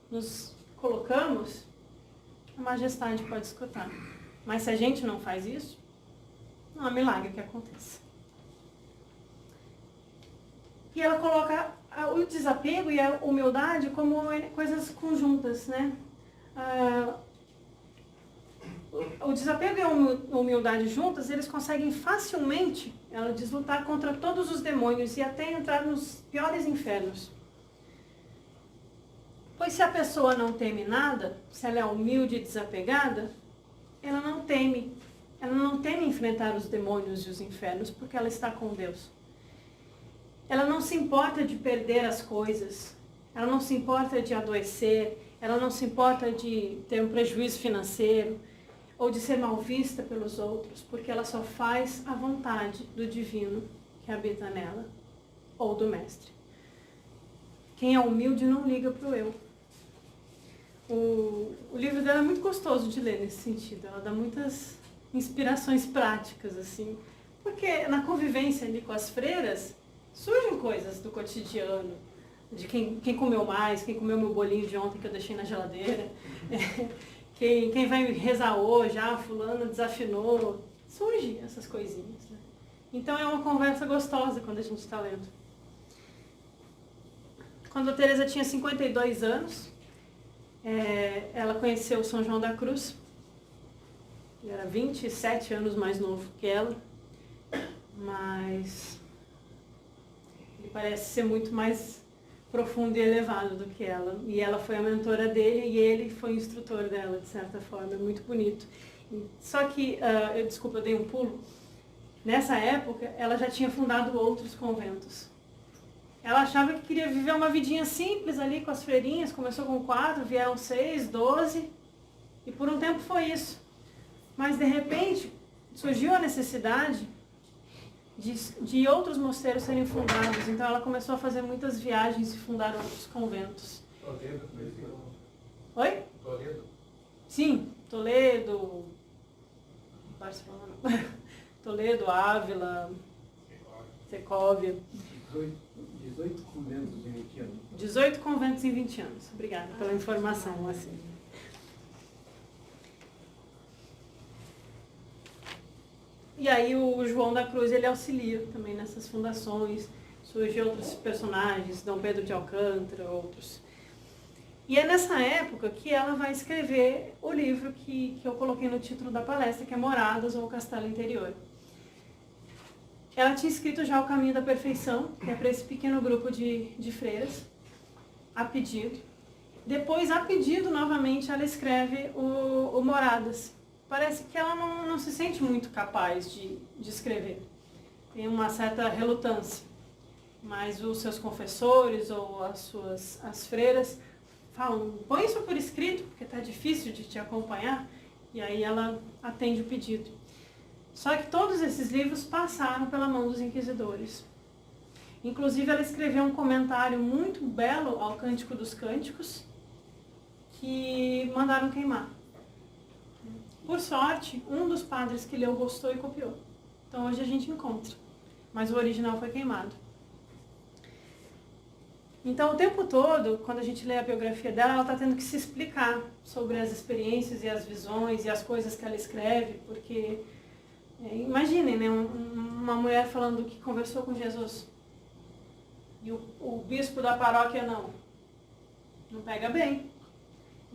nos colocamos, a Majestade pode escutar. Mas se a gente não faz isso, não há milagre que aconteça. E ela coloca o desapego e a humildade como coisas conjuntas, né? O desapego e a humildade juntas, eles conseguem facilmente, ela diz, lutar contra todos os demônios e até entrar nos piores infernos. Pois se a pessoa não teme nada, se ela é humilde e desapegada, ela não teme enfrentar os demônios e os infernos, porque ela está com Deus. Ela não se importa de perder as coisas, ela não se importa de adoecer, ela não se importa de ter um prejuízo financeiro, ou de ser mal vista pelos outros, porque ela só faz a vontade do divino que habita nela, ou do mestre. Quem é humilde não liga para o eu. O livro dela é muito gostoso de ler nesse sentido, ela dá muitas inspirações práticas, assim, porque na convivência ali com as freiras, surgem coisas do cotidiano, de quem comeu mais, quem comeu meu bolinho de ontem que eu deixei na geladeira, quem vai rezar hoje, fulano desafinou, surgem essas coisinhas, né? Então é uma conversa gostosa quando a gente está lendo. Quando a Teresa tinha 52 anos, ela conheceu o São João da Cruz. Ele era 27 anos mais novo que ela, mas ele parece ser muito mais profundo e elevado do que ela. E ela foi a mentora dele e ele foi o instrutor dela, de certa forma. É muito bonito. Só que, eu dei um pulo. Nessa época, ela já tinha fundado outros conventos. Ela achava que queria viver uma vidinha simples ali com as freirinhas. Começou com 4, vieram 6, 12. E por um tempo foi isso. Mas, de repente, surgiu a necessidade de outros mosteiros serem fundados. Então ela começou a fazer muitas viagens e fundar outros conventos. Toledo? Oi? Toledo? Sim, Toledo, Barcelona, Toledo, Ávila, Secóvia. 18 conventos em 20 anos. 18 conventos em 20 anos. Obrigada pela informação. Assim. E aí o João da Cruz, ele auxilia também nessas fundações, surgem outros personagens, Dom Pedro de Alcântara, outros. E é nessa época que ela vai escrever o livro que eu coloquei no título da palestra, que é Moradas ou Castelo Interior. Ela tinha escrito já o Caminho da Perfeição, que é para esse pequeno grupo de freiras, a pedido. Depois, a pedido, novamente, ela escreve o Moradas. Parece que ela não se sente muito capaz de escrever. Tem uma certa relutância. Mas os seus confessores ou as freiras falam, põe isso por escrito, porque está difícil de te acompanhar. E aí ela atende o pedido. Só que todos esses livros passaram pela mão dos inquisidores. Inclusive ela escreveu um comentário muito belo ao Cântico dos Cânticos, que mandaram queimar. Por sorte, um dos padres que leu gostou e copiou. Então hoje a gente encontra. Mas o original foi queimado. Então o tempo todo, quando a gente lê a biografia dela, ela está tendo que se explicar sobre as experiências e as visões e as coisas que ela escreve, porque imaginem, né, uma mulher falando que conversou com Jesus e o bispo da paróquia não pega bem.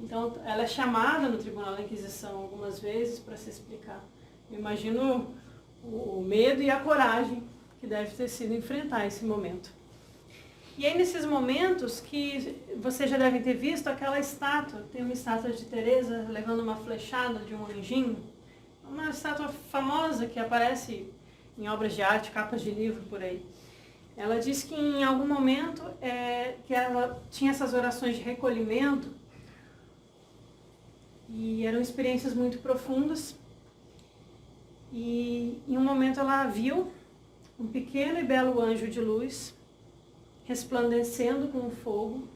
Então, ela é chamada no Tribunal da Inquisição algumas vezes para se explicar. Eu imagino o medo e a coragem que deve ter sido enfrentar esse momento. E aí, nesses momentos que vocês já devem ter visto aquela estátua, tem uma estátua de Teresa levando uma flechada de um anjinho, uma estátua famosa que aparece em obras de arte, capas de livro por aí. Ela diz que em algum momento que ela tinha essas orações de recolhimento, e eram experiências muito profundas. E em um momento ela viu um pequeno e belo anjo de luz resplandecendo com o fogo.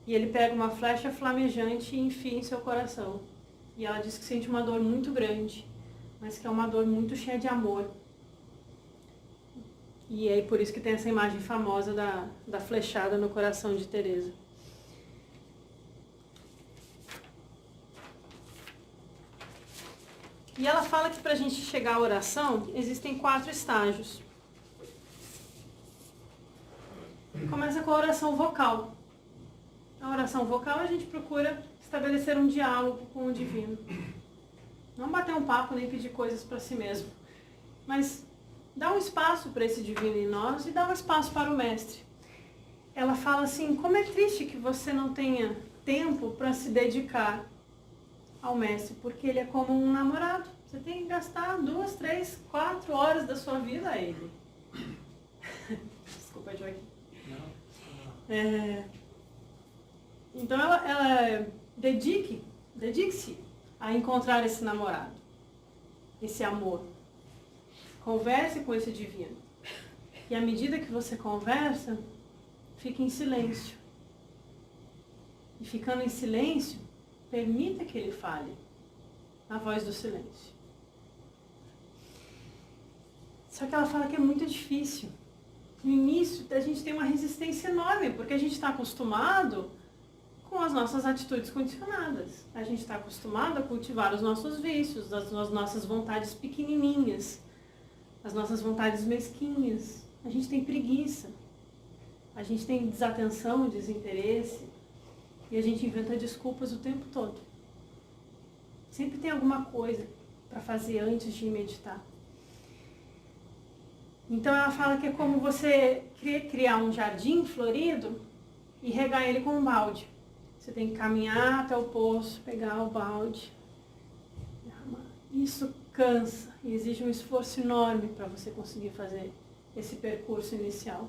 E ele pega uma flecha flamejante e enfia em seu coração. E ela diz que sente uma dor muito grande, mas que é uma dor muito cheia de amor. E é por isso que tem essa imagem famosa da flechada no coração de Teresa. E ela fala que para a gente chegar à oração, existem 4 estágios. Começa com a oração vocal. A oração vocal, a gente procura estabelecer um diálogo com o divino. Não bater um papo, nem pedir coisas para si mesmo. Mas dá um espaço para esse divino em nós e dá um espaço para o mestre. Ela fala assim, como é triste que você não tenha tempo para se dedicar ao mestre, porque ele é como um namorado. Você tem que gastar 2, 3, 4 horas da sua vida a ele. Desculpa, Joaquim. Então ela dedique-se a encontrar esse namorado, esse amor. Converse com esse divino. E à medida que você conversa, fique em silêncio. E ficando em silêncio, permita que ele fale na voz do silêncio. Só que ela fala que é muito difícil. No início, a gente tem uma resistência enorme, porque a gente está acostumado com as nossas atitudes condicionadas. A gente está acostumado a cultivar os nossos vícios, as nossas vontades pequenininhas, as nossas vontades mesquinhas. A gente tem preguiça, a gente tem desatenção, desinteresse, e a gente inventa desculpas o tempo todo. Sempre tem alguma coisa para fazer antes de meditar. Então ela fala que é como você criar um jardim florido e regar ele com um balde. Você tem que caminhar até o poço, pegar o balde. Isso cansa e exige um esforço enorme para você conseguir fazer esse percurso inicial.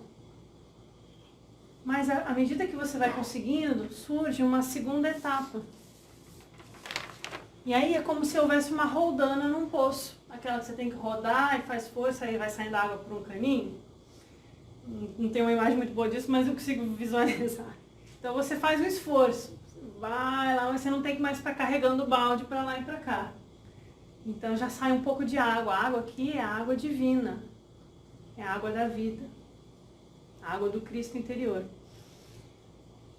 Mas à medida que você vai conseguindo, surge uma segunda etapa. E aí é como se houvesse uma roldana num poço. Aquela que você tem que rodar e faz força, aí vai saindo água por um caninho. Não tenho uma imagem muito boa disso, mas eu consigo visualizar. Então você faz um esforço. Vai lá, mas você não tem que mais ficar carregando o balde para lá e para cá. Então já sai um pouco de água. A água aqui é a água divina. É a água da vida. A água do Cristo interior.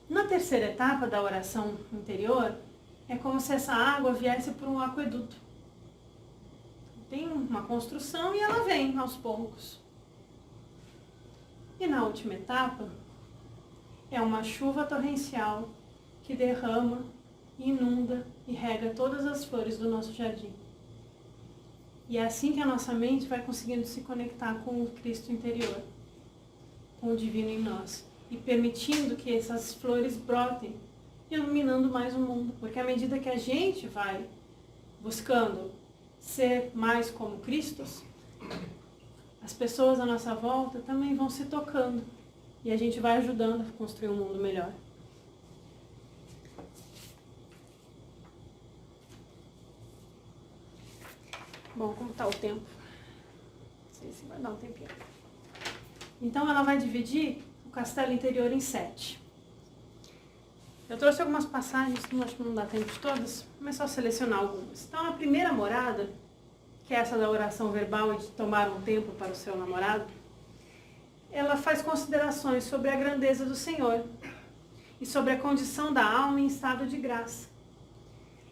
Na terceira etapa da oração interior, é como se essa água viesse por um aqueduto. Tem uma construção e ela vem aos poucos. E na última etapa, é uma chuva torrencial que derrama, inunda e rega todas as flores do nosso jardim. E é assim que a nossa mente vai conseguindo se conectar com o Cristo interior, com o divino em nós, e permitindo que essas flores brotem, iluminando mais o mundo. Porque à medida que a gente vai buscando ser mais como Cristo, as pessoas à nossa volta também vão se tocando e a gente vai ajudando a construir um mundo melhor. Bom, como está o tempo? Não sei se vai dar um tempinho. Então ela vai dividir o castelo interior em 7. Eu trouxe algumas passagens, acho que não dá tempo de todas, mas só selecionar algumas. Então, a primeira morada, que é essa da oração verbal e de tomar um tempo para o seu namorado, ela faz considerações sobre a grandeza do Senhor e sobre a condição da alma em estado de graça.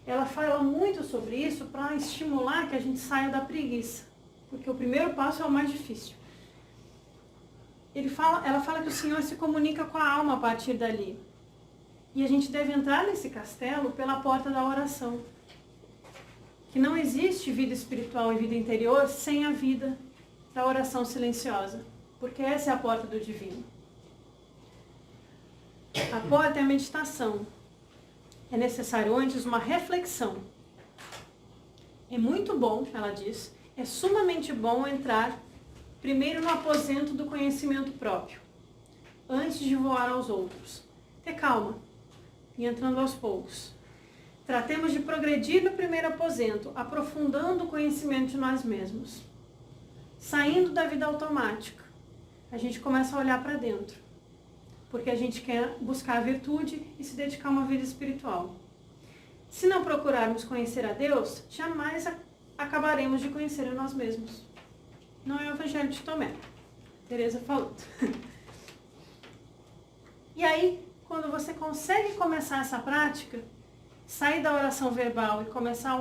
Ela fala muito sobre isso para estimular que a gente saia da preguiça, porque o primeiro passo é o mais difícil. Ela fala que o Senhor se comunica com a alma a partir dali. E a gente deve entrar nesse castelo pela porta da oração. Que não existe vida espiritual e vida interior sem a vida da oração silenciosa. Porque essa é a porta do divino. A porta é a meditação. É necessário antes uma reflexão. É muito bom, ela diz, é sumamente bom entrar primeiro no aposento do conhecimento próprio, antes de voar aos outros. Ter calma. E entrando aos poucos. Tratemos de progredir no primeiro aposento, aprofundando o conhecimento de nós mesmos. Saindo da vida automática, a gente começa a olhar para dentro, porque a gente quer buscar a virtude e se dedicar a uma vida espiritual. Se não procurarmos conhecer a Deus, jamais acabaremos de conhecer a nós mesmos. Não é o Evangelho de Tomé. Teresa falou. E aí, quando você consegue começar essa prática, sair da oração verbal e começar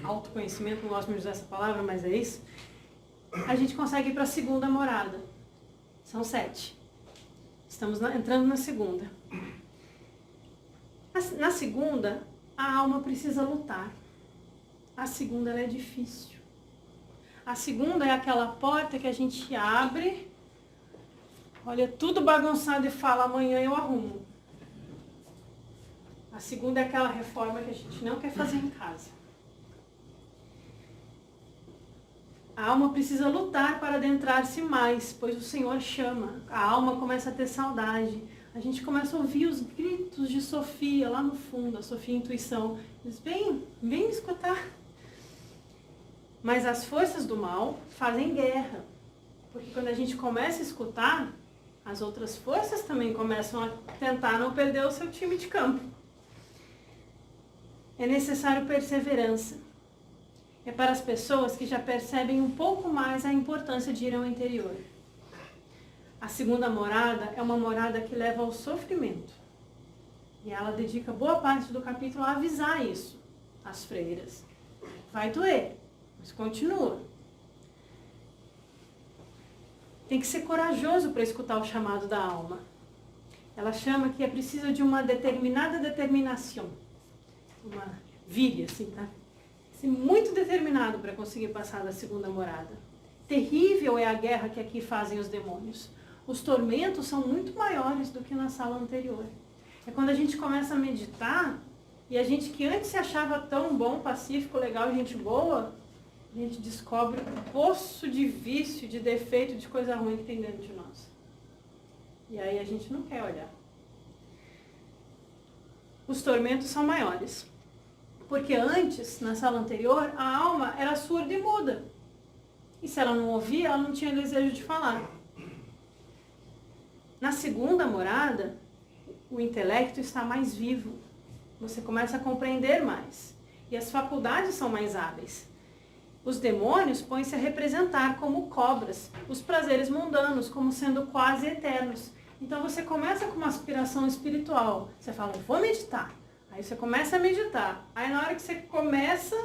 autoconhecimento, não gosto muito de usar essa palavra, mas é isso, a gente consegue ir para a segunda morada. São 7. Estamos entrando na segunda. Na segunda, a alma precisa lutar. A segunda ela é difícil. A segunda é aquela porta que a gente abre, olha tudo bagunçado e fala, amanhã eu arrumo. A segunda é aquela reforma que a gente não quer fazer em casa. A alma precisa lutar para adentrar-se mais, pois o Senhor chama. A alma começa a ter saudade. A gente começa a ouvir os gritos de Sofia lá no fundo, a Sofia Intuição. Diz, vem me escutar. Mas as forças do mal fazem guerra. Porque quando a gente começa a escutar, as outras forças também começam a tentar não perder o seu time de campo. É necessário perseverança. É para as pessoas que já percebem um pouco mais a importância de ir ao interior. A segunda morada é uma morada que leva ao sofrimento. E ela dedica boa parte do capítulo a avisar isso às freiras. Vai doer, mas continua. Tem que ser corajoso para escutar o chamado da alma. Ela chama que é preciso de uma determinada determinação. Uma víria, assim, tá? Ser muito determinado para conseguir passar da segunda morada. Terrível é a guerra que aqui fazem os demônios. Os tormentos são muito maiores do que na sala anterior. É quando a gente começa a meditar, e a gente que antes se achava tão bom, pacífico, legal, gente boa, a gente descobre o poço de vício, de defeito, de coisa ruim que tem dentro de nós. E aí a gente não quer olhar. Os tormentos são maiores. Porque antes, na sala anterior, a alma era surda e muda. E se ela não ouvia, ela não tinha desejo de falar. Na segunda morada, o intelecto está mais vivo. Você começa a compreender mais. E as faculdades são mais hábeis. Os demônios põem-se a representar como cobras, os prazeres mundanos como sendo quase eternos. Então você começa com uma aspiração espiritual. Você fala, vou meditar. Aí você começa a meditar. Aí na hora que você começa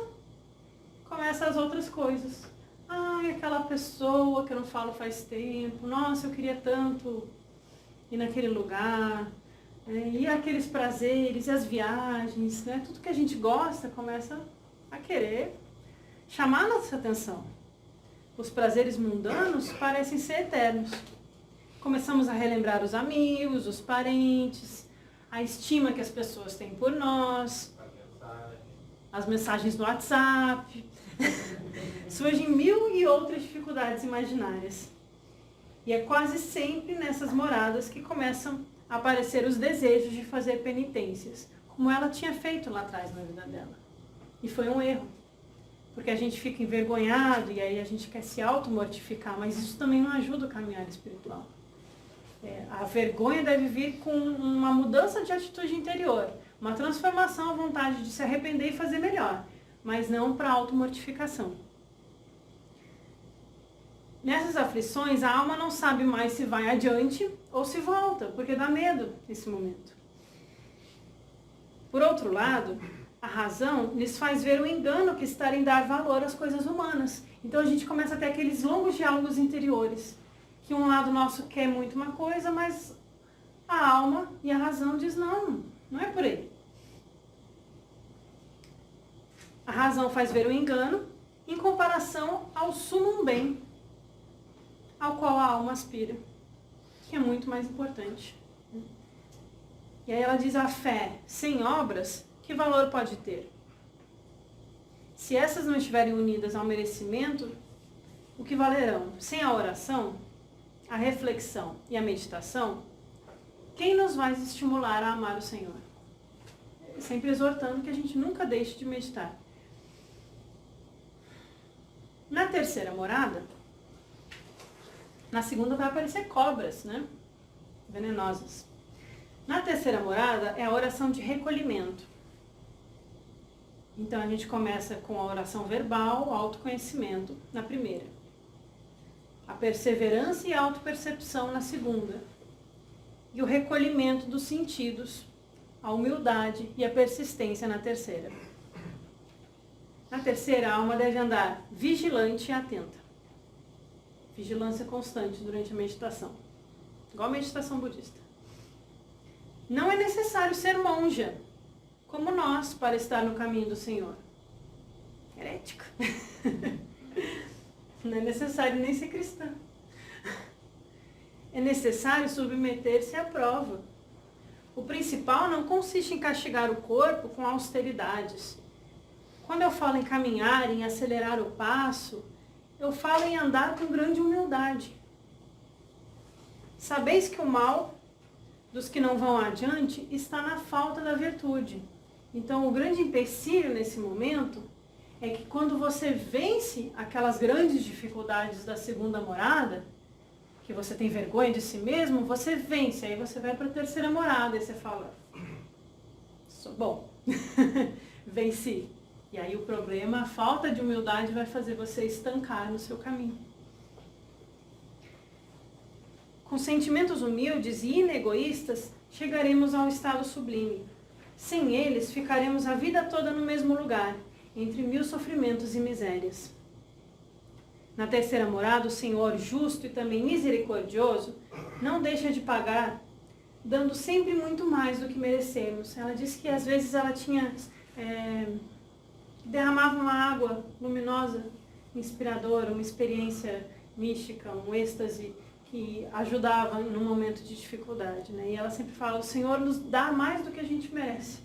as outras coisas. Ai, aquela pessoa que eu não falo faz tempo. Nossa, eu queria tanto ir naquele lugar. E aqueles prazeres, e as viagens, né? Tudo que a gente gosta começa a querer chamar a nossa atenção. Os prazeres mundanos parecem ser eternos. Começamos a relembrar os amigos, os parentes, a estima que as pessoas têm por nós, as mensagens no WhatsApp. Surgem 1000 e outras dificuldades imaginárias. E é quase sempre nessas moradas que começam a aparecer os desejos de fazer penitências, como ela tinha feito lá atrás na vida dela. E foi um erro. Porque a gente fica envergonhado e aí a gente quer se auto-mortificar, mas isso também não ajuda o caminhar espiritual. A vergonha deve vir com uma mudança de atitude interior, uma transformação, a vontade de se arrepender e fazer melhor, mas não para auto-mortificação. Nessas aflições, a alma não sabe mais se vai adiante ou se volta, porque dá medo nesse momento. Por outro lado, a razão lhes faz ver o engano que está em dar valor às coisas humanas. Então a gente começa a ter aqueles longos diálogos interiores, que um lado nosso quer muito uma coisa, mas a alma e a razão diz não é por aí. A razão faz ver o engano em comparação ao sumo bem, ao qual a alma aspira, que é muito mais importante. E aí ela diz, a fé sem obras, que valor pode ter? Se essas não estiverem unidas ao merecimento, o que valerão? Sem a oração, a reflexão e a meditação, quem nos vai estimular a amar o Senhor? Sempre exortando que a gente nunca deixe de meditar. Na terceira morada, na segunda vai aparecer cobras, né? Venenosas. Na terceira morada é a oração de recolhimento. Então a gente começa com a oração verbal, o autoconhecimento na primeira. A perseverança e a autopercepção na segunda. E o recolhimento dos sentidos, a humildade e a persistência na terceira. Na terceira, a alma deve andar vigilante e atenta. Vigilância constante durante a meditação. Igual a meditação budista. Não é necessário ser monja, como nós, para estar no caminho do Senhor. Herética. Não é necessário nem ser cristã. É necessário submeter-se à prova. O principal não consiste em castigar o corpo com austeridades. Quando eu falo em caminhar, em acelerar o passo, eu falo em andar com grande humildade. Sabeis que o mal dos que não vão adiante está na falta da virtude. Então, o grande empecilho nesse momento é que quando você vence aquelas grandes dificuldades da segunda morada, que você tem vergonha de si mesmo, você vence, aí você vai para a terceira morada, e você fala, sou bom, venci. E aí o problema, a falta de humildade vai fazer você estancar no seu caminho. Com sentimentos humildes e inegoístas, chegaremos ao estado sublime. Sem eles, ficaremos a vida toda no mesmo lugar, entre 1000 sofrimentos e misérias. Na terceira morada, o Senhor, justo e também misericordioso, não deixa de pagar, dando sempre muito mais do que merecemos. Ela disse que às vezes ela derramava uma água luminosa, inspiradora, uma experiência mística, um êxtase que ajudava num momento de dificuldade, né? E ela sempre fala, o Senhor nos dá mais do que a gente merece.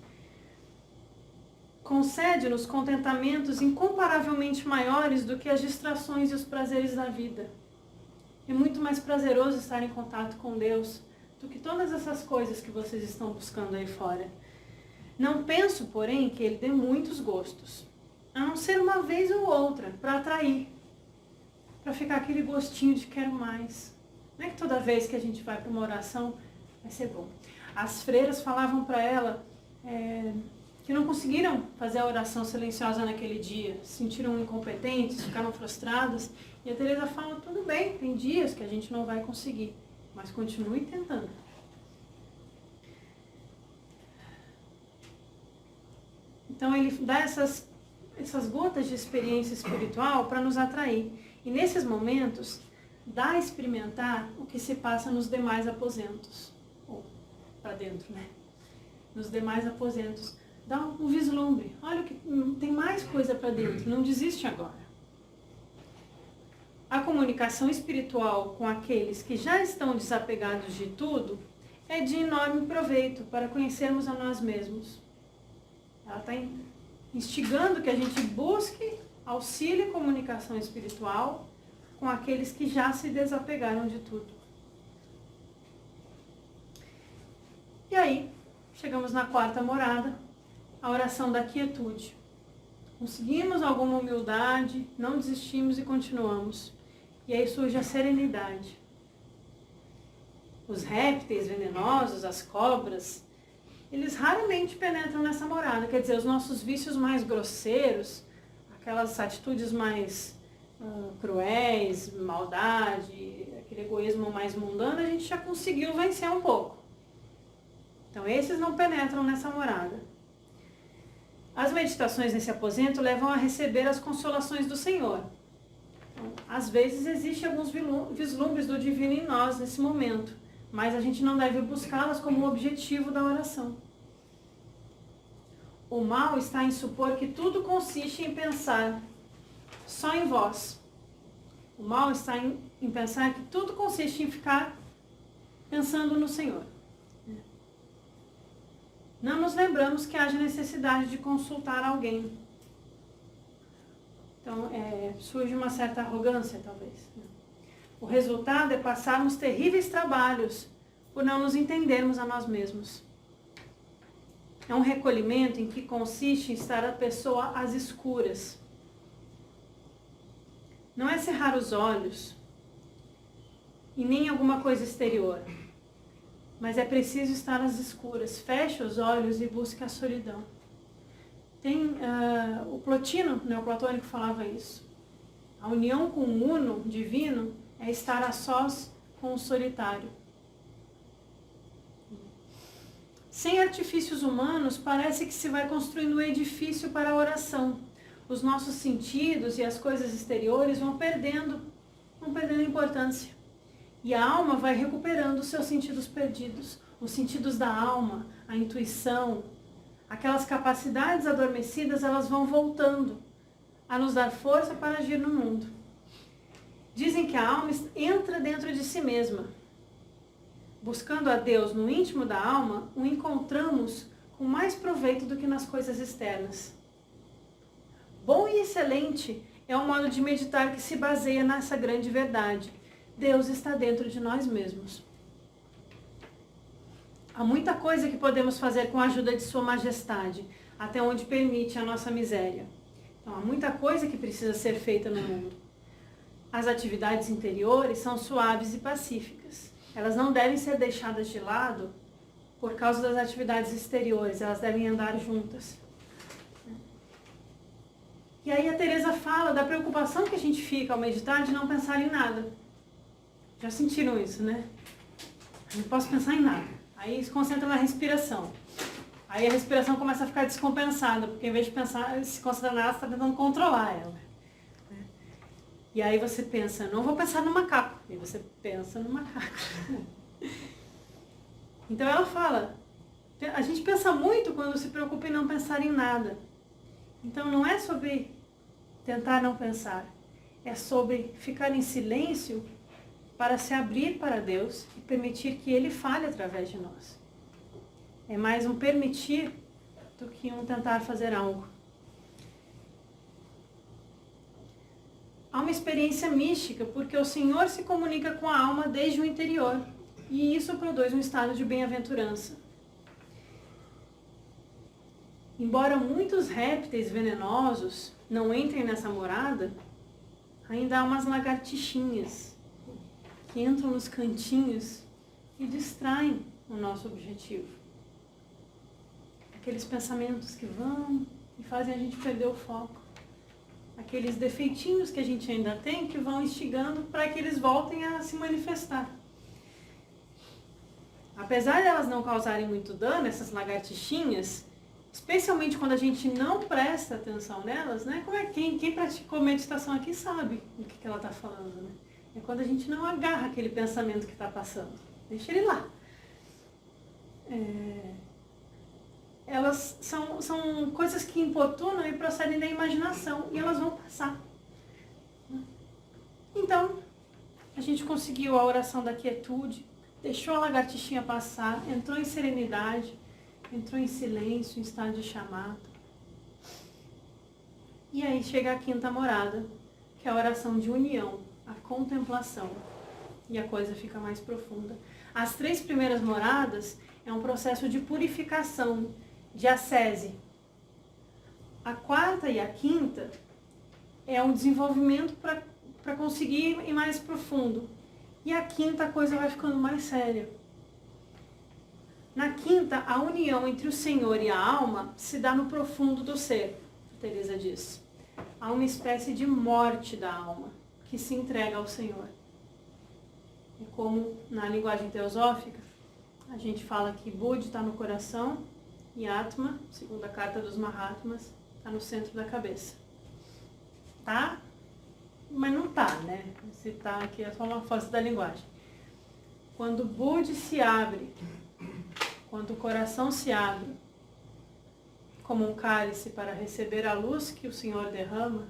Concede-nos contentamentos incomparavelmente maiores do que as distrações e os prazeres da vida. É muito mais prazeroso estar em contato com Deus do que todas essas coisas que vocês estão buscando aí fora. Não penso, porém, que Ele dê muitos gostos, a não ser uma vez ou outra, para atrair, para ficar aquele gostinho de quero mais. Não é que toda vez que a gente vai para uma oração vai ser bom. As freiras falavam para ela que não conseguiram fazer a oração silenciosa naquele dia, se sentiram incompetentes, ficaram frustradas. E a Teresa fala, tudo bem, tem dias que a gente não vai conseguir, mas continue tentando. Então ele dá essas gotas de experiência espiritual para nos atrair. E nesses momentos, dá a experimentar o que se passa nos demais aposentos. Ou para dentro, né? Nos demais aposentos. Dá um vislumbre. Olha, que tem mais coisa para dentro. Não desiste agora. A comunicação espiritual com aqueles que já estão desapegados de tudo é de enorme proveito para conhecermos a nós mesmos. Ela está instigando que a gente busque auxílio e comunicação espiritual com aqueles que já se desapegaram de tudo. E aí, chegamos na quarta morada, a oração da quietude. Conseguimos alguma humildade, não desistimos e continuamos. E aí surge a serenidade. Os répteis venenosos, as cobras, eles raramente penetram nessa morada. Quer dizer, os nossos vícios mais grosseiros, aquelas atitudes mais cruéis, maldade, aquele egoísmo mais mundano, a gente já conseguiu vencer um pouco. Então esses não penetram nessa morada. As meditações nesse aposento levam a receber as consolações do Senhor. Então, às vezes existem alguns vislumbres do divino em nós nesse momento, mas a gente não deve buscá-las como objetivo da oração. O mal está em supor que tudo consiste em pensar só em vós. O mal está em pensar que tudo consiste em ficar pensando no Senhor. Não nos lembramos que haja necessidade de consultar alguém. Então, surge uma certa arrogância, talvez. O resultado é passarmos terríveis trabalhos por não nos entendermos a nós mesmos. É um recolhimento em que consiste em estar a pessoa às escuras. Não é cerrar os olhos e nem alguma coisa exterior, mas é preciso estar às escuras. Feche os olhos e busque a solidão. Tem o Plotino, neoplatônico, falava isso. A união com o uno divino é estar a sós com o solitário. Sem artifícios humanos, parece que se vai construindo um edifício para a oração. os nossos sentidos e as coisas exteriores vão perdendo importância. E a alma vai recuperando os seus sentidos perdidos, os sentidos da alma, a intuição, aquelas capacidades adormecidas, elas vão voltando a nos dar força para agir no mundo. Dizem que a alma entra dentro de si mesma. Buscando a Deus no íntimo da alma, o encontramos com mais proveito do que nas coisas externas. Bom e excelente é o modo de meditar que se baseia nessa grande verdade. Deus está dentro de nós mesmos. Há muita coisa que podemos fazer com a ajuda de Sua Majestade, até onde permite a nossa miséria. Então, há muita coisa que precisa ser feita no mundo. As atividades interiores são suaves e pacíficas. Elas não devem ser deixadas de lado por causa das atividades exteriores, elas devem andar juntas. E aí a Teresa fala da preocupação que a gente fica ao meditar de não pensar em nada. Já sentiram isso, né? Eu não posso pensar em nada. Aí se concentra na respiração. Aí a respiração começa a ficar descompensada, porque em vez de pensar, se concentrar nela, você está tentando controlar ela. E aí você pensa, não vou pensar no macaco. E você pensa no macaco. Então ela fala, a gente pensa muito quando se preocupa em não pensar em nada. Então não é sobre tentar não pensar, é sobre ficar em silêncio para se abrir para Deus e permitir que Ele fale através de nós. É mais um permitir do que um tentar fazer algo. Há uma experiência mística porque o Senhor se comunica com a alma desde o interior e isso produz um estado de bem-aventurança. Embora muitos répteis venenosos não entrem nessa morada, ainda há umas lagartixinhas que entram nos cantinhos e distraem o nosso objetivo. Aqueles pensamentos que vão e fazem a gente perder o foco. Aqueles defeitinhos que a gente ainda tem que vão instigando para que eles voltem a se manifestar. Apesar de elas não causarem muito dano, essas lagartixinhas, especialmente quando a gente não presta atenção nelas, né? Quem praticou meditação aqui sabe o que ela está falando, né? É quando a gente não agarra aquele pensamento que está passando. Deixa ele lá. Elas são coisas que importunam e procedem da imaginação e elas vão passar. Então, a gente conseguiu a oração da quietude, deixou a lagartixinha passar, entrou em serenidade, entrou em silêncio, em estado de chamado. E aí chega a quinta morada, que é a oração de união, a contemplação. E a coisa fica mais profunda. As 3 primeiras moradas é um processo de purificação, de ascese. A 4ª e a 5ª é um desenvolvimento para conseguir ir mais profundo. E a 5ª a coisa vai ficando mais séria. Na 5ª, a união entre o Senhor e a alma se dá no profundo do ser, Teresa diz. Há uma espécie de morte da alma que se entrega ao Senhor. É como na linguagem teosófica, a gente fala que Budi está no coração e Atma, segundo a carta dos Mahatmas, está no centro da cabeça. Tá? Mas não tá, né? Se tá aqui é só uma força da linguagem. Quando Budi se abre, quando o coração se abre, como um cálice para receber a luz que o Senhor derrama,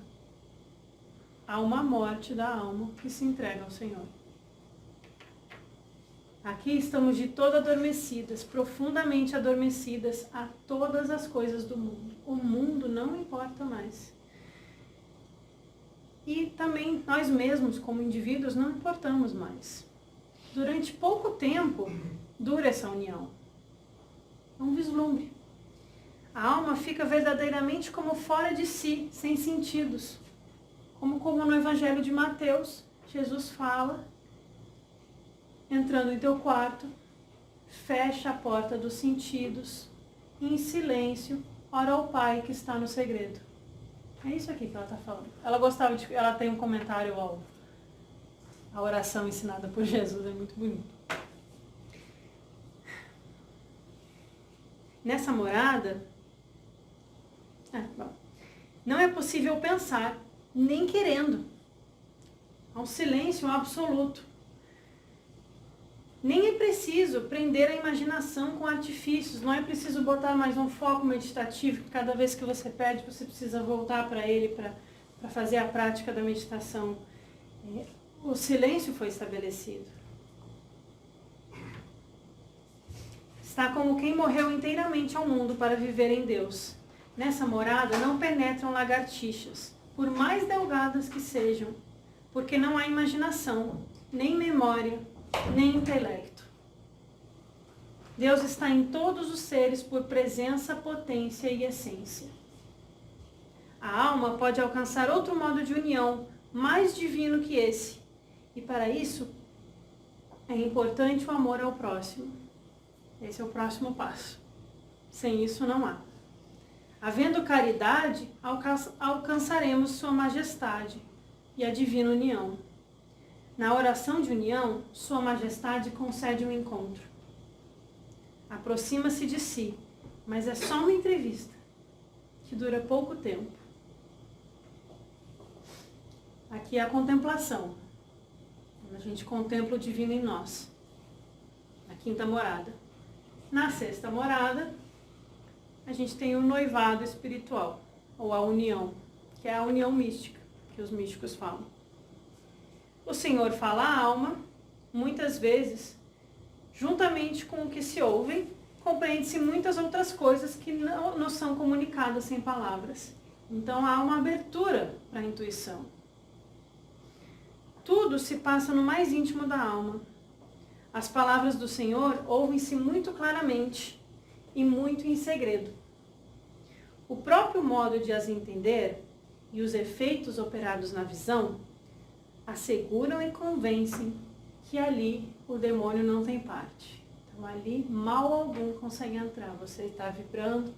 há uma morte da alma que se entrega ao Senhor. Aqui estamos de todo adormecidas, profundamente adormecidas a todas as coisas do mundo. O mundo não importa mais. E também nós mesmos, como indivíduos, não importamos mais. Durante pouco tempo dura essa união. É um vislumbre. A alma fica verdadeiramente como fora de si, sem sentidos. Como no Evangelho de Mateus, Jesus fala, entrando em teu quarto, fecha a porta dos sentidos e em silêncio ora ao Pai que está no segredo. É isso aqui que ela está falando. Ela tem um comentário à oração ensinada por Jesus, é muito bonito. Nessa morada, Não é possível pensar, nem querendo. Há um silêncio absoluto. Nem é preciso prender a imaginação com artifícios, não é preciso botar mais um foco meditativo, que cada vez que você pede, você precisa voltar para ele para fazer a prática da meditação. O silêncio foi estabelecido. Está como quem morreu inteiramente ao mundo para viver em Deus. Nessa morada não penetram lagartixas, por mais delgadas que sejam, porque não há imaginação, nem memória, nem intelecto. Deus está em todos os seres por presença, potência e essência. A alma pode alcançar outro modo de união, mais divino que esse, e para isso é importante o amor ao próximo. Esse é o próximo passo. Sem isso não há. Havendo caridade, alcançaremos Sua Majestade e a divina união. Na oração de união, Sua Majestade concede um encontro. Aproxima-se de si, mas é só uma entrevista, que dura pouco tempo. Aqui é a contemplação. A gente contempla o divino em nós. Na quinta morada. Na sexta morada, a gente tem o noivado espiritual, ou a união, que é a união mística, que os místicos falam. O Senhor fala à alma, muitas vezes, juntamente com o que se ouvem, compreende-se muitas outras coisas que não são comunicadas sem palavras. Então há uma abertura para a intuição. Tudo se passa no mais íntimo da alma. As palavras do Senhor ouvem-se muito claramente e muito em segredo. O próprio modo de as entender e os efeitos operados na visão asseguram e convencem que ali o demônio não tem parte. Então ali mal algum consegue entrar. Você está vibrando,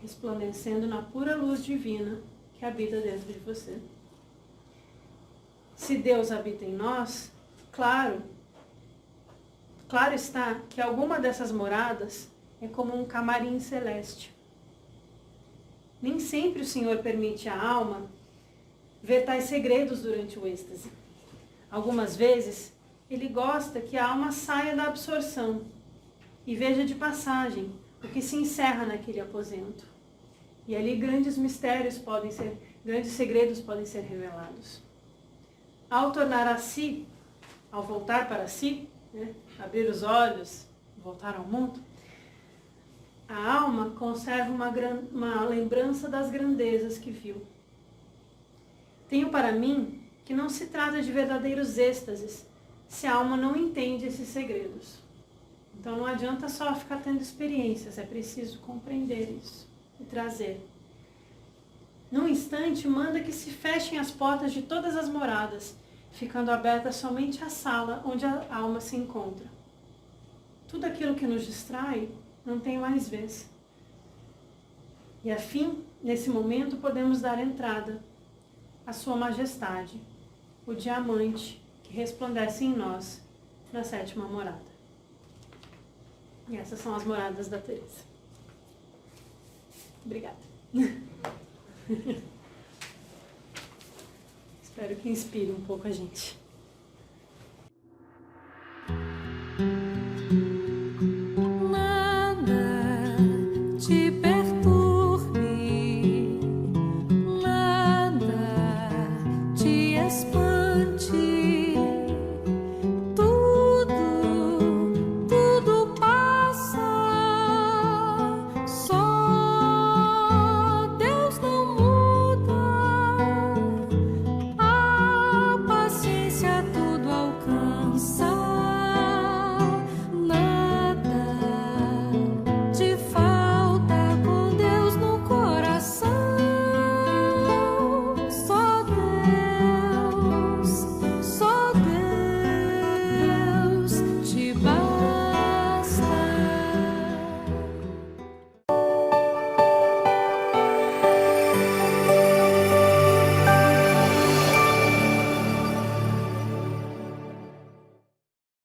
resplandecendo na pura luz divina que habita dentro de você. Se Deus habita em nós, claro está que alguma dessas moradas é como um camarim celeste. Nem sempre o Senhor permite à alma ver tais segredos durante o êxtase. Algumas vezes, Ele gosta que a alma saia da absorção e veja de passagem o que se encerra naquele aposento. E ali grandes segredos podem ser revelados. Ao tornar a si, ao voltar para si, abrir os olhos, voltar ao mundo, a alma conserva uma lembrança das grandezas que viu. Tenho para mim que não se trata de verdadeiros êxtases se a alma não entende esses segredos. Então não adianta só ficar tendo experiências, é preciso compreender isso e trazer. Num instante, manda que se fechem as portas de todas as moradas, ficando aberta somente a sala onde a alma se encontra. Tudo aquilo que nos distrai não tem mais vez. E afim, nesse momento, podemos dar entrada à Sua Majestade, o diamante que resplandece em nós na sétima morada. E essas são as moradas da Teresa. Obrigada. Espero que inspire um pouco a gente.